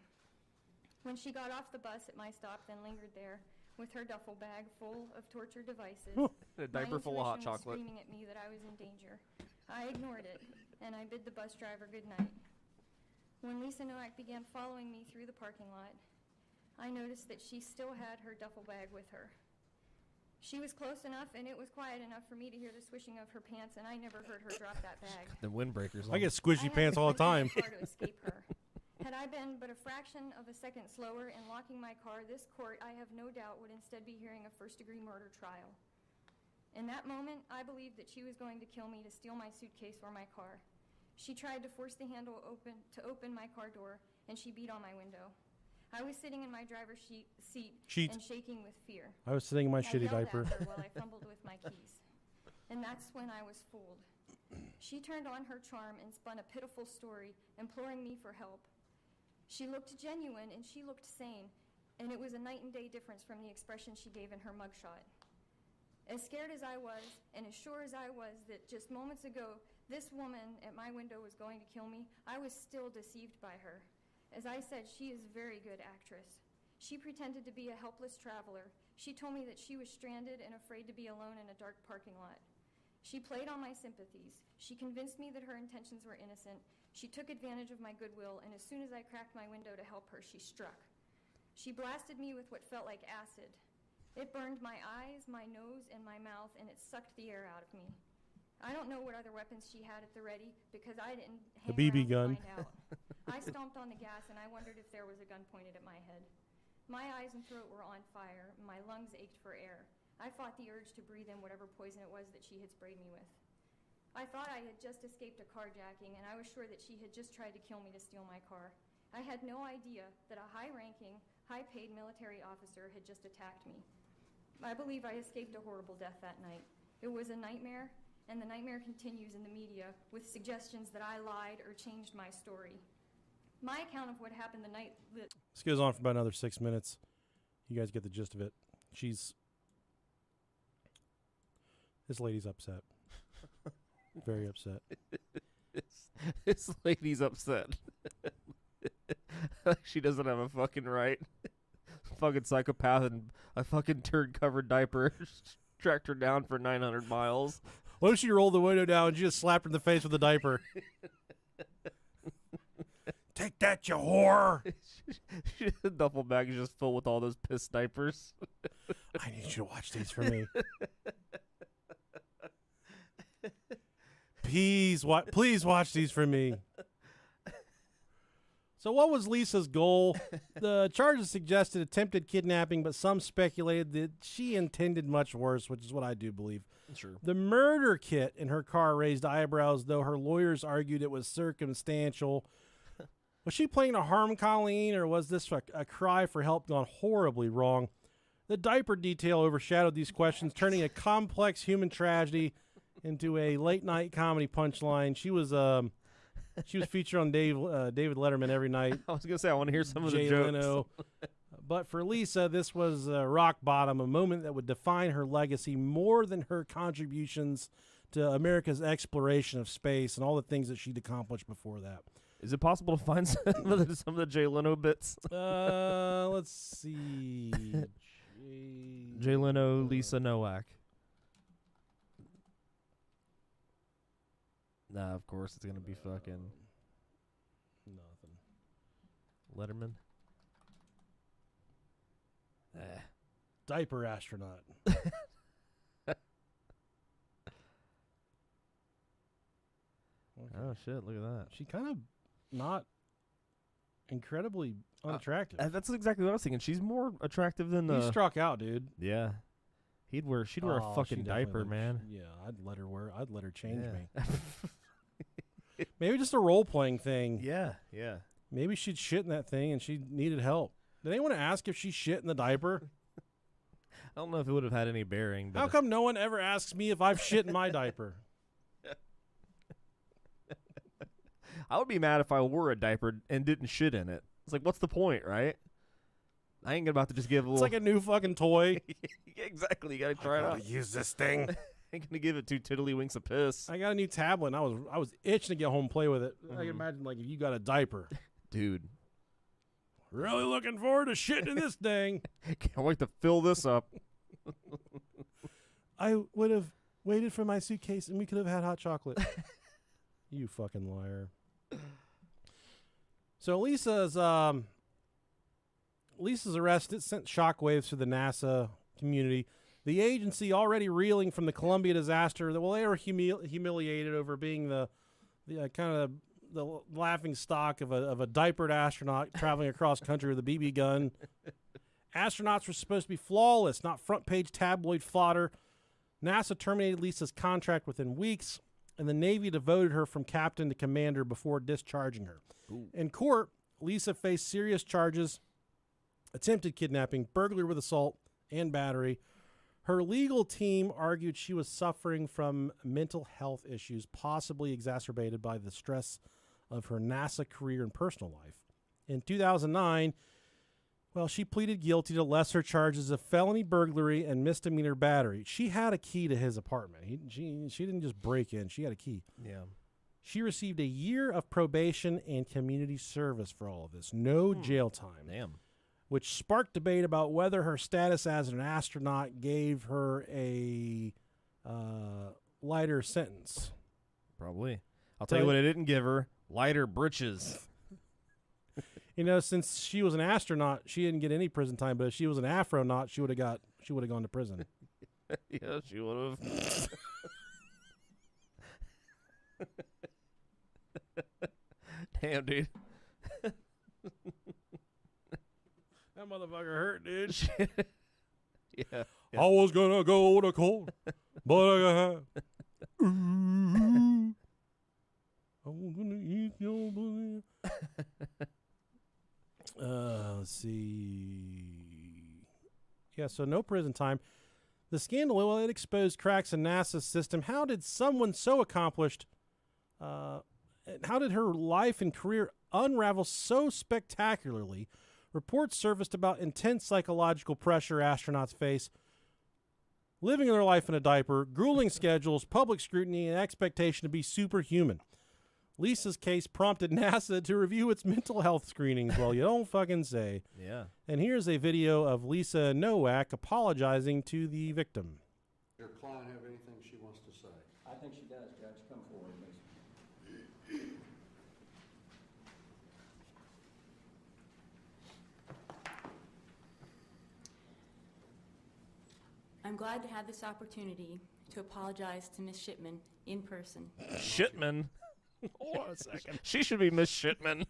S3: When she got off the bus at my stop, then lingered there with her duffel bag full of torture devices,
S2: A diaper full of hot
S3: intuition was
S2: chocolate.
S3: screaming at me that I was in danger. I ignored it, and I bid the bus driver good night. When Lisa Nowak began following me through the parking lot, I noticed that she still had her duffel bag with her. She was close enough, and it was quiet enough for me to hear the swishing of her pants, and I never heard her drop that bag.
S2: The windbreakers.
S1: I get squishy pants all the time.
S3: I had to escape her. Had I been but a fraction of a second slower in locking my car, this court, I have no doubt, would instead be hearing a first-degree murder trial. In that moment, I believed that she was going to kill me to steal my suitcase or my car. She tried to force the handle to open my car door, and she beat on my window. I was sitting in my driver's seat and shaking with fear.
S1: I was sitting in my shitty
S3: I yelled
S1: diaper.
S3: at her while I fumbled with my keys. And that's when I was fooled. She turned on her charm and spun a pitiful story, imploring me for help. She looked genuine and she looked sane, and it was a night and day difference from the expression she gave in her mugshot. As scared as I was, and as sure as I was that just moments ago this woman at my window was going to kill me, I was still deceived by her. As I said, she is a very good actress. She pretended to be a helpless traveler. She told me that she was stranded and afraid to be alone in a dark parking lot. She played on my sympathies. She convinced me that her intentions were innocent. She took advantage of my goodwill, and as soon as I cracked my window to help her, she struck. She blasted me with what felt like acid. It burned my eyes, my nose, and my mouth, and it sucked the air out of me. I don't know what other weapons she had at the ready because I didn't hang
S1: BB
S3: around
S1: gun.
S3: to find out. I stomped on the gas, and I wondered if there was a gun pointed at my head. My eyes and throat were on fire. My lungs ached for air. I fought the urge to breathe in whatever poison it was that she had sprayed me with. I thought I had just escaped a carjacking, and I was sure that she had just tried to kill me to steal my car. I had no idea that a high-ranking, high-paid military officer had just attacked me. I believe I escaped a horrible death that night. It was a nightmare, and the nightmare continues in the media with suggestions that I lied or changed my story. My account of what happened the night that...
S1: This goes on for about another 6 minutes. You guys get the gist of it. This lady's upset. Very upset.
S2: This lady's upset. Like she doesn't have a fucking right. Fucking psychopath and a fucking turd-covered diaper tracked her down for 900 miles.
S1: What if she rolled the window down and she just slapped her in the face with a diaper? Take that, you whore!
S2: The duffel bag is just full with all those piss diapers.
S1: I need you to watch these for me. Please watch these for me. So what was Lisa's goal? The charges suggested attempted kidnapping, but some speculated that she intended much worse, which is what I do believe.
S2: Sure.
S1: The murder kit in her car raised eyebrows, though her lawyers argued it was circumstantial. Was she planning to harm Colleen, or was this a cry for help gone horribly wrong? The diaper detail overshadowed these questions, turning a complex human tragedy into a late-night comedy punchline. She was featured on David Letterman every night.
S2: I was going to say, I want to hear some of the
S1: Jay
S2: jokes.
S1: Leno. But for Lisa, this was rock bottom, a moment that would define her legacy more than her contributions to America's exploration of space and all the things that she'd accomplished before that.
S2: Is it possible to find some of the Jay Leno bits?
S1: Let's see.
S2: Jay Leno, Lisa Nowak. Nah, of course it's going to be fucking
S1: Nothing.
S2: Letterman.
S1: Diaper astronaut.
S2: Oh, shit, look at that.
S1: She kind of not incredibly unattractive.
S2: That's exactly what I was thinking. She's more attractive than
S1: You
S2: the...
S1: struck out, dude.
S2: Yeah. She'd wear
S1: Oh,
S2: a
S1: she
S2: fucking
S1: definitely
S2: diaper,
S1: looks-
S2: man.
S1: Yeah, I'd let her change
S2: Yeah.
S1: me. Maybe just a role-playing thing.
S2: Yeah, yeah.
S1: Maybe she'd shit in that thing and she needed help. Did anyone ask if she shit in the diaper?
S2: I don't know if it would have had any bearing. But
S1: How come no one ever asks me if I've shit in my diaper?
S2: I would be mad if I wore a diaper and didn't shit in it. It's like, what's the point, right? I ain't about to just give a
S1: It's
S2: little...
S1: like a new fucking toy.
S2: Exactly. You got to try it out.
S1: Use this thing.
S2: Ain't gonna give it 2 tiddlywinks of piss.
S1: I got a new tablet and I was itching to get home and play with it. I can imagine like if you got a diaper.
S2: Dude.
S1: Really looking forward to shitting in this thing.
S2: Can't wait to fill this up.
S1: I would have waited for my suitcase and we could have had hot chocolate. You fucking liar. So Lisa's arrest, it sent shockwaves through the NASA community. The agency, already reeling from the Columbia disaster, they were humiliated over being the kind of the laughing stock of a diapered astronaut traveling across country with a BB gun. Astronauts were supposed to be flawless, not front-page tabloid fodder. NASA terminated Lisa's contract within weeks, and the Navy devoted her from captain to commander before discharging her.
S2: Ooh.
S1: In court, Lisa faced serious charges, attempted kidnapping, burglary with assault, and battery. Her legal team argued she was suffering from mental health issues, possibly exacerbated by the stress of her NASA career and personal life. In 2009, she pleaded guilty to lesser charges of felony burglary and misdemeanor battery. She had a key to his apartment. She didn't just break in. She had a key.
S2: Yeah.
S1: She received a year of probation and community service for all of this. No jail time.
S2: Damn.
S1: Which sparked debate about whether her status as an astronaut gave her a lighter sentence.
S2: Probably. I'll tell you what it didn't give her. Lighter britches.
S1: You know, since she was an astronaut, she didn't get any prison time. But if she was an afronaut, she would have gone to prison.
S2: Yeah, she would have. Damn, dude.
S1: That motherfucker hurt, dude.
S2: Yeah.
S1: I was gonna go to court, but I got. I was gonna eat your booty. Let's see. Yeah, so no prison time. The scandal, well, it exposed cracks in NASA's system. How did someone so accomplished, how did her life and career unravel so spectacularly? Reports surfaced about intense psychological pressure astronauts face, living their life in a diaper, grueling schedules, public scrutiny, and expectation to be superhuman. Lisa's case prompted NASA to review its mental health screenings. Well, you don't fucking say.
S2: Yeah.
S1: And here's a video of Lisa Nowak apologizing to the victim.
S4: Does your client have anything she wants to say?
S5: I think she does, Judge. Come forward, please.
S6: I'm glad to have this opportunity to apologize to Ms. Shipman in person.
S2: Shipman. Hold on a second. She should be Miss Shipman.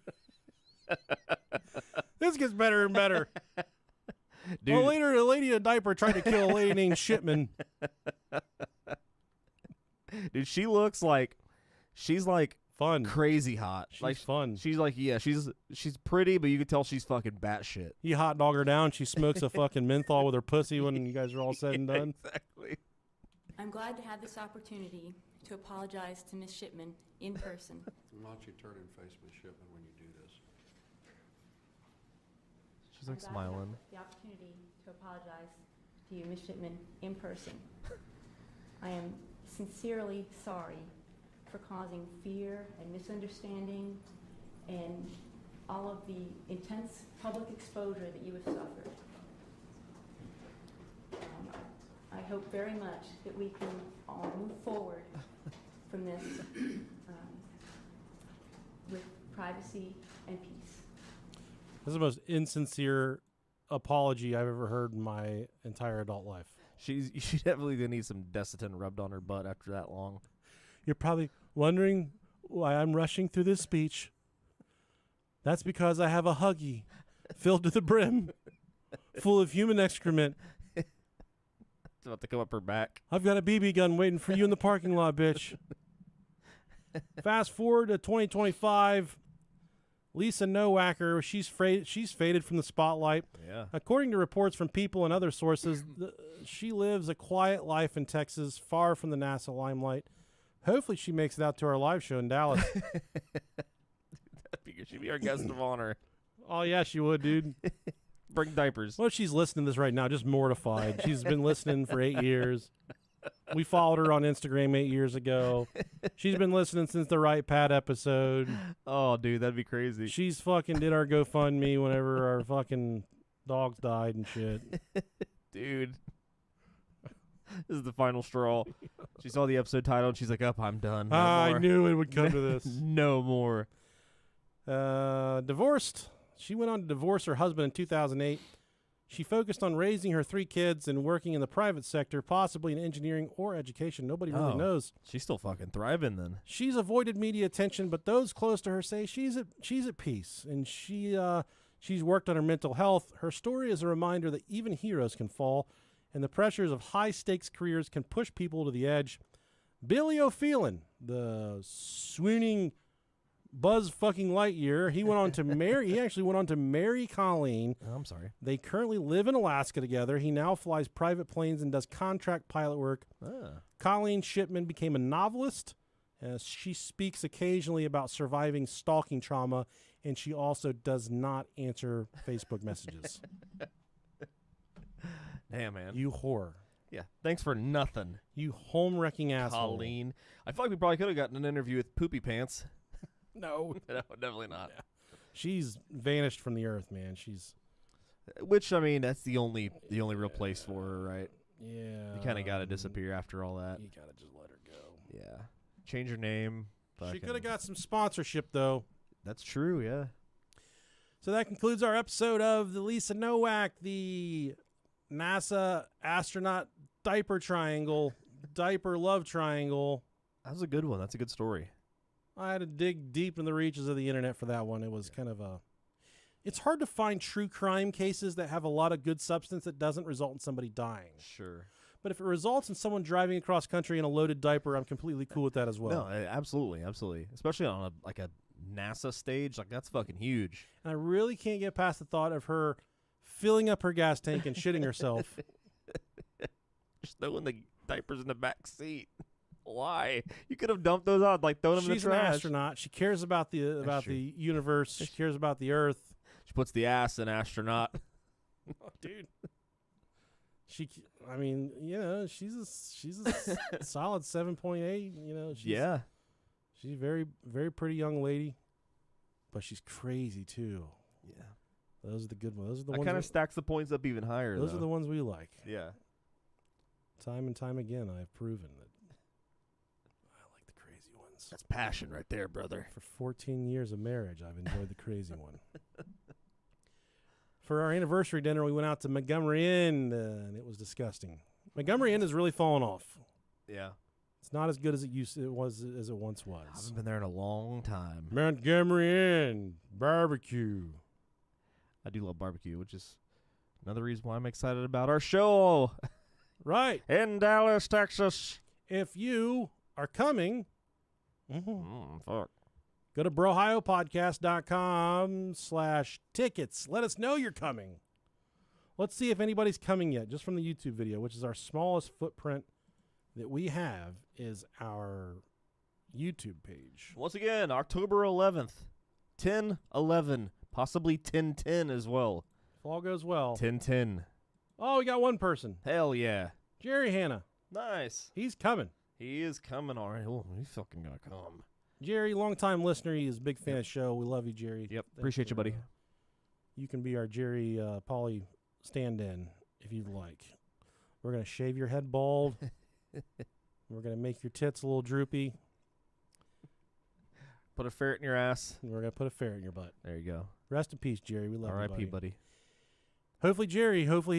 S1: This gets better and better.
S2: Dude.
S1: Well, later, a lady in a diaper tried to kill a lady named Shipman.
S2: Dude, she looks like she's like
S1: Fun.
S2: crazy hot.
S1: She's
S2: like
S1: fun.
S2: She's like, yeah, she's pretty, but you can tell she's fucking batshit.
S1: You hot dog her down. She smokes a fucking menthol with her pussy when you guys are all said and done.
S2: Exactly.
S6: I'm glad to have this opportunity to apologize to Ms. Shipman in person.
S4: Why don't you turn and face Ms. Shipman when you do this?
S2: She's like
S6: I'm glad to have
S2: smiling.
S6: the opportunity to apologize to you, Ms. Shipman, in person. I am sincerely sorry for causing fear and misunderstanding and all of the intense public exposure that you have suffered. I hope very much that we can all move forward from this with privacy and peace.
S1: This is the most insincere apology I've ever heard in my entire adult life.
S2: She definitely gonna need some Desitin rubbed on her butt after that long.
S1: You're probably wondering why I'm rushing through this speech. That's because I have a Huggy filled to the brim, full of human excrement.
S2: It's about to come up her back.
S1: I've got a BB gun waiting for you in the parking lot, bitch. Fast forward to 2025. Lisa Nowacker, she's faded from the spotlight.
S2: Yeah.
S1: According to reports from people and other sources, she lives a quiet life in Texas, far from the NASA limelight. Hopefully she makes it out to our live show in Dallas.
S2: She'd be our guest of honor.
S1: Oh, yeah, she would, dude.
S2: Bring diapers.
S1: Well, she's listening to this right now, just mortified. She's been listening for 8 years. We followed her on Instagram 8 years ago. She's been listening since the Right Pat episode.
S2: Oh, dude, that'd be crazy.
S1: She's fucking did our GoFundMe whenever our fucking dogs died and shit.
S2: Dude. This is the final straw. She saw the episode title and she's like, "Up, I'm done. No
S1: I
S2: more."
S1: knew it would come to this.
S2: No more.
S1: Divorced. She went on to divorce her husband in 2008. She focused on raising her 3 kids and working in the private sector, possibly in engineering or education. Nobody really knows.
S2: She's still fucking thriving then.
S1: She's avoided media attention, but those close to her say she's at peace, and she's worked on her mental health. Her story is a reminder that even heroes can fall, and the pressures of high-stakes careers can push people to the edge. Billy O'Phelan, the swooning Buzz fucking Lightyear, he actually went on to marry Colleen.
S2: Oh, I'm sorry.
S1: They currently live in Alaska together. He now flies private planes and does contract pilot work. Colleen Shipman became a novelist. She speaks occasionally about surviving stalking trauma, and she also does not answer Facebook messages.
S2: Damn, man.
S1: You whore.
S2: Yeah. Thanks for nothing,
S1: You home wrecking asshole.
S2: Colleen. I feel like we probably could have gotten an interview with Poopy Pants.
S1: No.
S2: No, definitely not.
S1: Yeah. She's vanished from the earth, man. She's
S2: Which, I mean, that's the only real place for her, right?
S1: yeah.
S2: You kind of got to disappear after all that.
S1: You gotta just let her go.
S2: Yeah. Change your name.
S1: She
S2: Fucking-
S1: could have got some sponsorship though.
S2: That's true, yeah.
S1: So that concludes our episode of the Lisa Nowak, the NASA astronaut diaper triangle, diaper love triangle.
S2: That was a good one. That's a good story.
S1: I had to dig deep in the reaches of the internet for that one. It was kind of a... It's hard to find true crime cases that have a lot of good substance that doesn't result in somebody dying.
S2: Sure.
S1: But if it results in someone driving across country in a loaded diaper, I'm completely cool with that as well.
S2: No, absolutely, absolutely. Especially on a NASA stage, like that's fucking huge.
S1: And I really can't get past the thought of her filling up her gas tank and shitting herself.
S2: Just throwing the diapers in the back seat. Why? You could have dumped those out, like thrown them in the
S1: She's an
S2: trash.
S1: astronaut. She cares about the
S2: true.
S1: universe. She cares about the Earth.
S2: She puts the ass in astronaut.
S1: Oh, dude. I mean, you know, she's a solid 7.8. You know,
S2: Yeah.
S1: she's a very, very pretty young lady, but she's crazy too.
S2: Yeah.
S1: Those are the good ones. Those are the
S2: That
S1: ones.
S2: kind of stacks the points up even higher.
S1: Those
S2: though.
S1: are the ones we like.
S2: Yeah.
S1: Time and time again, I've proven that I like the crazy ones.
S2: That's passion right there, brother.
S1: For 14 years of marriage, I've enjoyed the crazy one. For our anniversary dinner, we went out to Montgomery Inn, and it was disgusting. Montgomery Inn has really fallen off.
S2: Yeah.
S1: It's not as good as it once
S2: I
S1: was.
S2: haven't been there in a long time.
S1: Montgomery Inn barbecue.
S2: I do love barbecue, which is another reason why I'm excited about our show
S1: Right.
S2: in Dallas, Texas.
S1: If you are coming,
S2: Fuck.
S1: go to brohiopodcast.com/tickets. Let us know you're coming. Let's see if anybody's coming yet, just from the YouTube video, which is our smallest footprint that we have, is our YouTube page.
S2: Once again, October 11th, 10/11, possibly 10/10 as well.
S1: If all goes well.
S2: 10/10.
S1: Oh, we got one person.
S2: Hell yeah.
S1: Jerry Hanna.
S2: Nice.
S1: He's coming.
S2: He is coming already. Oh, he's fucking gonna come.
S1: Jerry, longtime listener. He is a big fan of the show. We love you, Jerry.
S2: Yep.
S1: Thanks
S2: Appreciate you,
S1: for,
S2: buddy.
S1: You can be our Jerry Polly stand-in if you'd like. We're going to shave your head bald. We're going to make your tits a little droopy.
S2: Put a ferret in your ass.
S1: And we're going to put a ferret in your butt.
S2: There you go.
S1: Rest in peace, Jerry. We love you,
S2: R.I.P.,
S1: buddy.
S2: buddy.
S1: Hopefully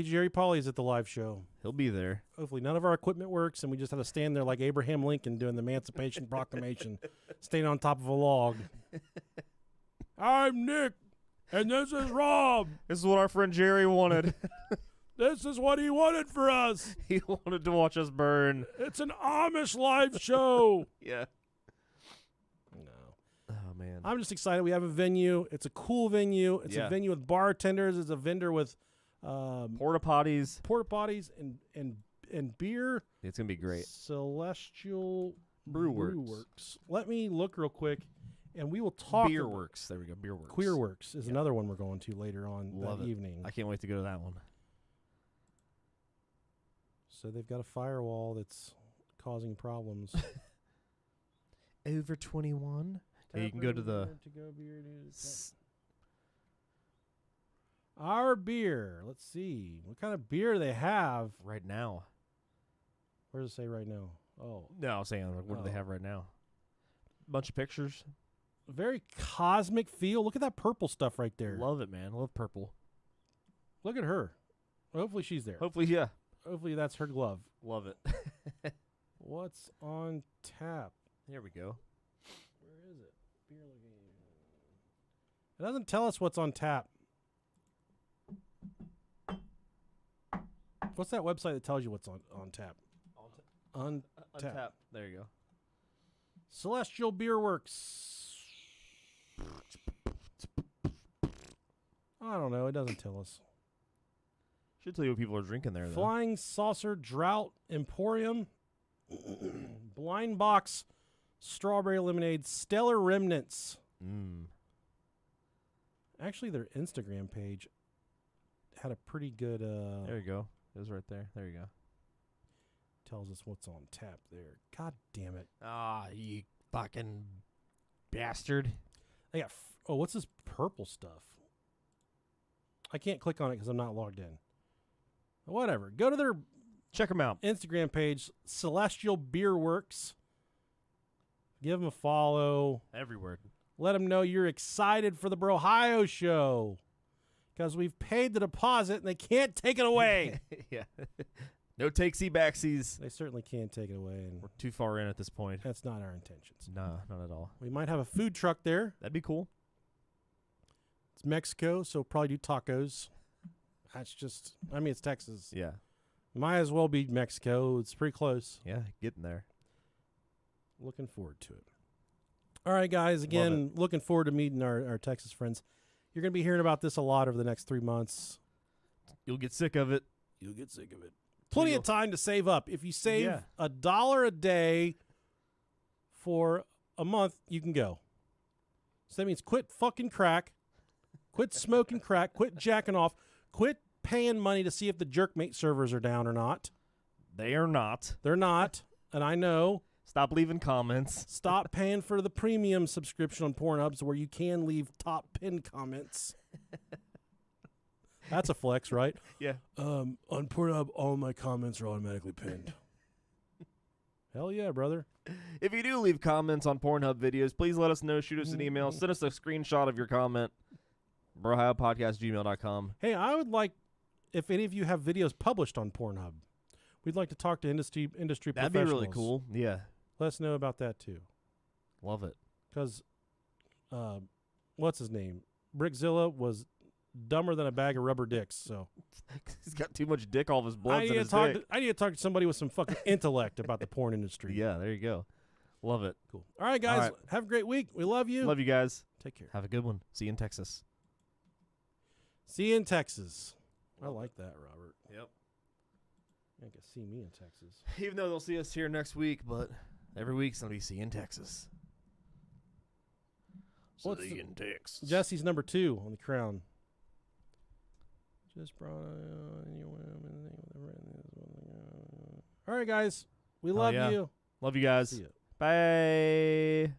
S1: Jerry Polly's at the live show.
S2: He'll be there.
S1: Hopefully none of our equipment works, and we just have to stand there like Abraham Lincoln doing the Emancipation Proclamation, standing on top of a log. I'm Nick, and this is Rob.
S2: This is what our friend Jerry wanted.
S1: This is what he wanted for us.
S2: He wanted to watch us burn.
S1: It's an Amish live show.
S2: Yeah.
S1: No.
S2: Oh, man.
S1: I'm just excited. We have a venue. It's a cool venue. It's
S2: Yeah.
S1: a venue with bartenders. It's a vendor with
S2: Porta potties.
S1: porta potties and beer.
S2: It's going to be great.
S1: Celestial
S2: Brewworks.
S1: Let me look real quick, and we will talk.
S2: Beer Works. There we go. Beer Works.
S1: Queer Works is another one we're going to later on
S2: Love
S1: that
S2: it.
S1: evening.
S2: I can't wait to go to that one.
S1: So they've got a firewall that's causing problems.
S2: Over 21? Yeah, you can go to the...
S1: Our beer. Let's see. What kind of beer they have?
S2: Right now.
S1: Where does it say right now? Oh.
S2: No, I was saying, like, what do they
S1: Oh.
S2: have right now? Bunch of pictures.
S1: Very cosmic feel. Look at that purple stuff right there.
S2: Love it, man. Love purple.
S1: Look at her. Hopefully she's there.
S2: Hopefully, yeah.
S1: Hopefully that's her glove.
S2: Love it.
S1: What's on tap?
S2: Here we go.
S1: Where is it? Beer looking. It doesn't tell us what's on tap. What's that website that tells you what's on tap? Untap.
S2: Untap. There you go.
S1: Celestial Beer Works. I don't know. It doesn't tell us.
S2: Should tell you what people are drinking there, though.
S1: Flying Saucer Drought Emporium. Blind Box Strawberry Lemonade. Stellar Remnants. Actually, their Instagram page had a pretty good...
S2: There you go. It was right there. There you go.
S1: tells us what's on tap there. God damn it.
S2: Ah, you fucking bastard.
S1: They got what's this purple stuff? I can't click on it because I'm not logged in. Whatever. Go to their
S2: Check them out.
S1: Instagram page, Celestial Beer Works. Give them a follow.
S2: Everywhere.
S1: Let them know you're excited for the Brohio show because we've paid the deposit and they can't take it away.
S2: Yeah. No takesy backsies.
S1: They certainly can't take it away, and
S2: We're too far in at this point.
S1: that's not our intentions.
S2: No, not at all.
S1: We might have a food truck there.
S2: That'd be cool.
S1: It's Mexico, so probably do tacos. That's just, I mean, it's Texas.
S2: Yeah.
S1: Might as well be Mexico. It's pretty close.
S2: Yeah, getting there.
S1: Looking forward to it. All right, guys. Again, looking forward to meeting our Texas friends. You're going to be hearing about this a lot over the next 3 months.
S2: You'll get sick of it.
S1: You'll get sick of it. Plenty of time to save up. If you save
S2: Yeah.
S1: $1 a day for a month, you can go. So that means quit fucking crack, quit smoking crack, quit jacking off, quit paying money to see if the Jerkmate servers are down or not.
S2: They are not.
S1: They're not, and I know.
S2: Stop leaving comments.
S1: Stop paying for the premium subscription on Pornhub where you can leave top pinned comments. That's a flex, right?
S2: Yeah.
S1: On Pornhub, all my comments are automatically pinned. Hell yeah, brother.
S2: If you do leave comments on Pornhub videos, please let us know. Shoot us an email. Send us a screenshot of your comment. BroHioPodcast@gmail.com.
S1: Hey, I would like, if any of you have videos published on Pornhub, we'd like to talk to industry
S2: That'd
S1: professionals.
S2: be really cool. Yeah.
S1: Let us know about that, too.
S2: Love it.
S1: Because, what's his name? Brickzilla was dumber than a bag of rubber dicks, so.
S2: He's got too much dick. All of his blood's in his
S1: I
S2: dick.
S1: need to talk to somebody with some fucking intellect about the porn industry.
S2: Yeah, there you go. Love it.
S1: Cool. All right, guys.
S2: All right.
S1: Have a great week. We love you.
S2: Love you guys.
S1: Take care.
S2: Have a good one. See you in Texas.
S1: See you in Texas. I like that, Robert.
S2: Yep.
S1: You can see me in Texas.
S2: Even though they'll see us here next week, but every week's going to be see you in Texas.
S1: What's
S2: See
S1: the-
S2: you in Texas.
S1: Jesse's number 2 on the crown. Just brought All right, guys. We love
S2: yeah.
S1: you.
S2: Love you guys.
S1: See ya.
S2: Bye.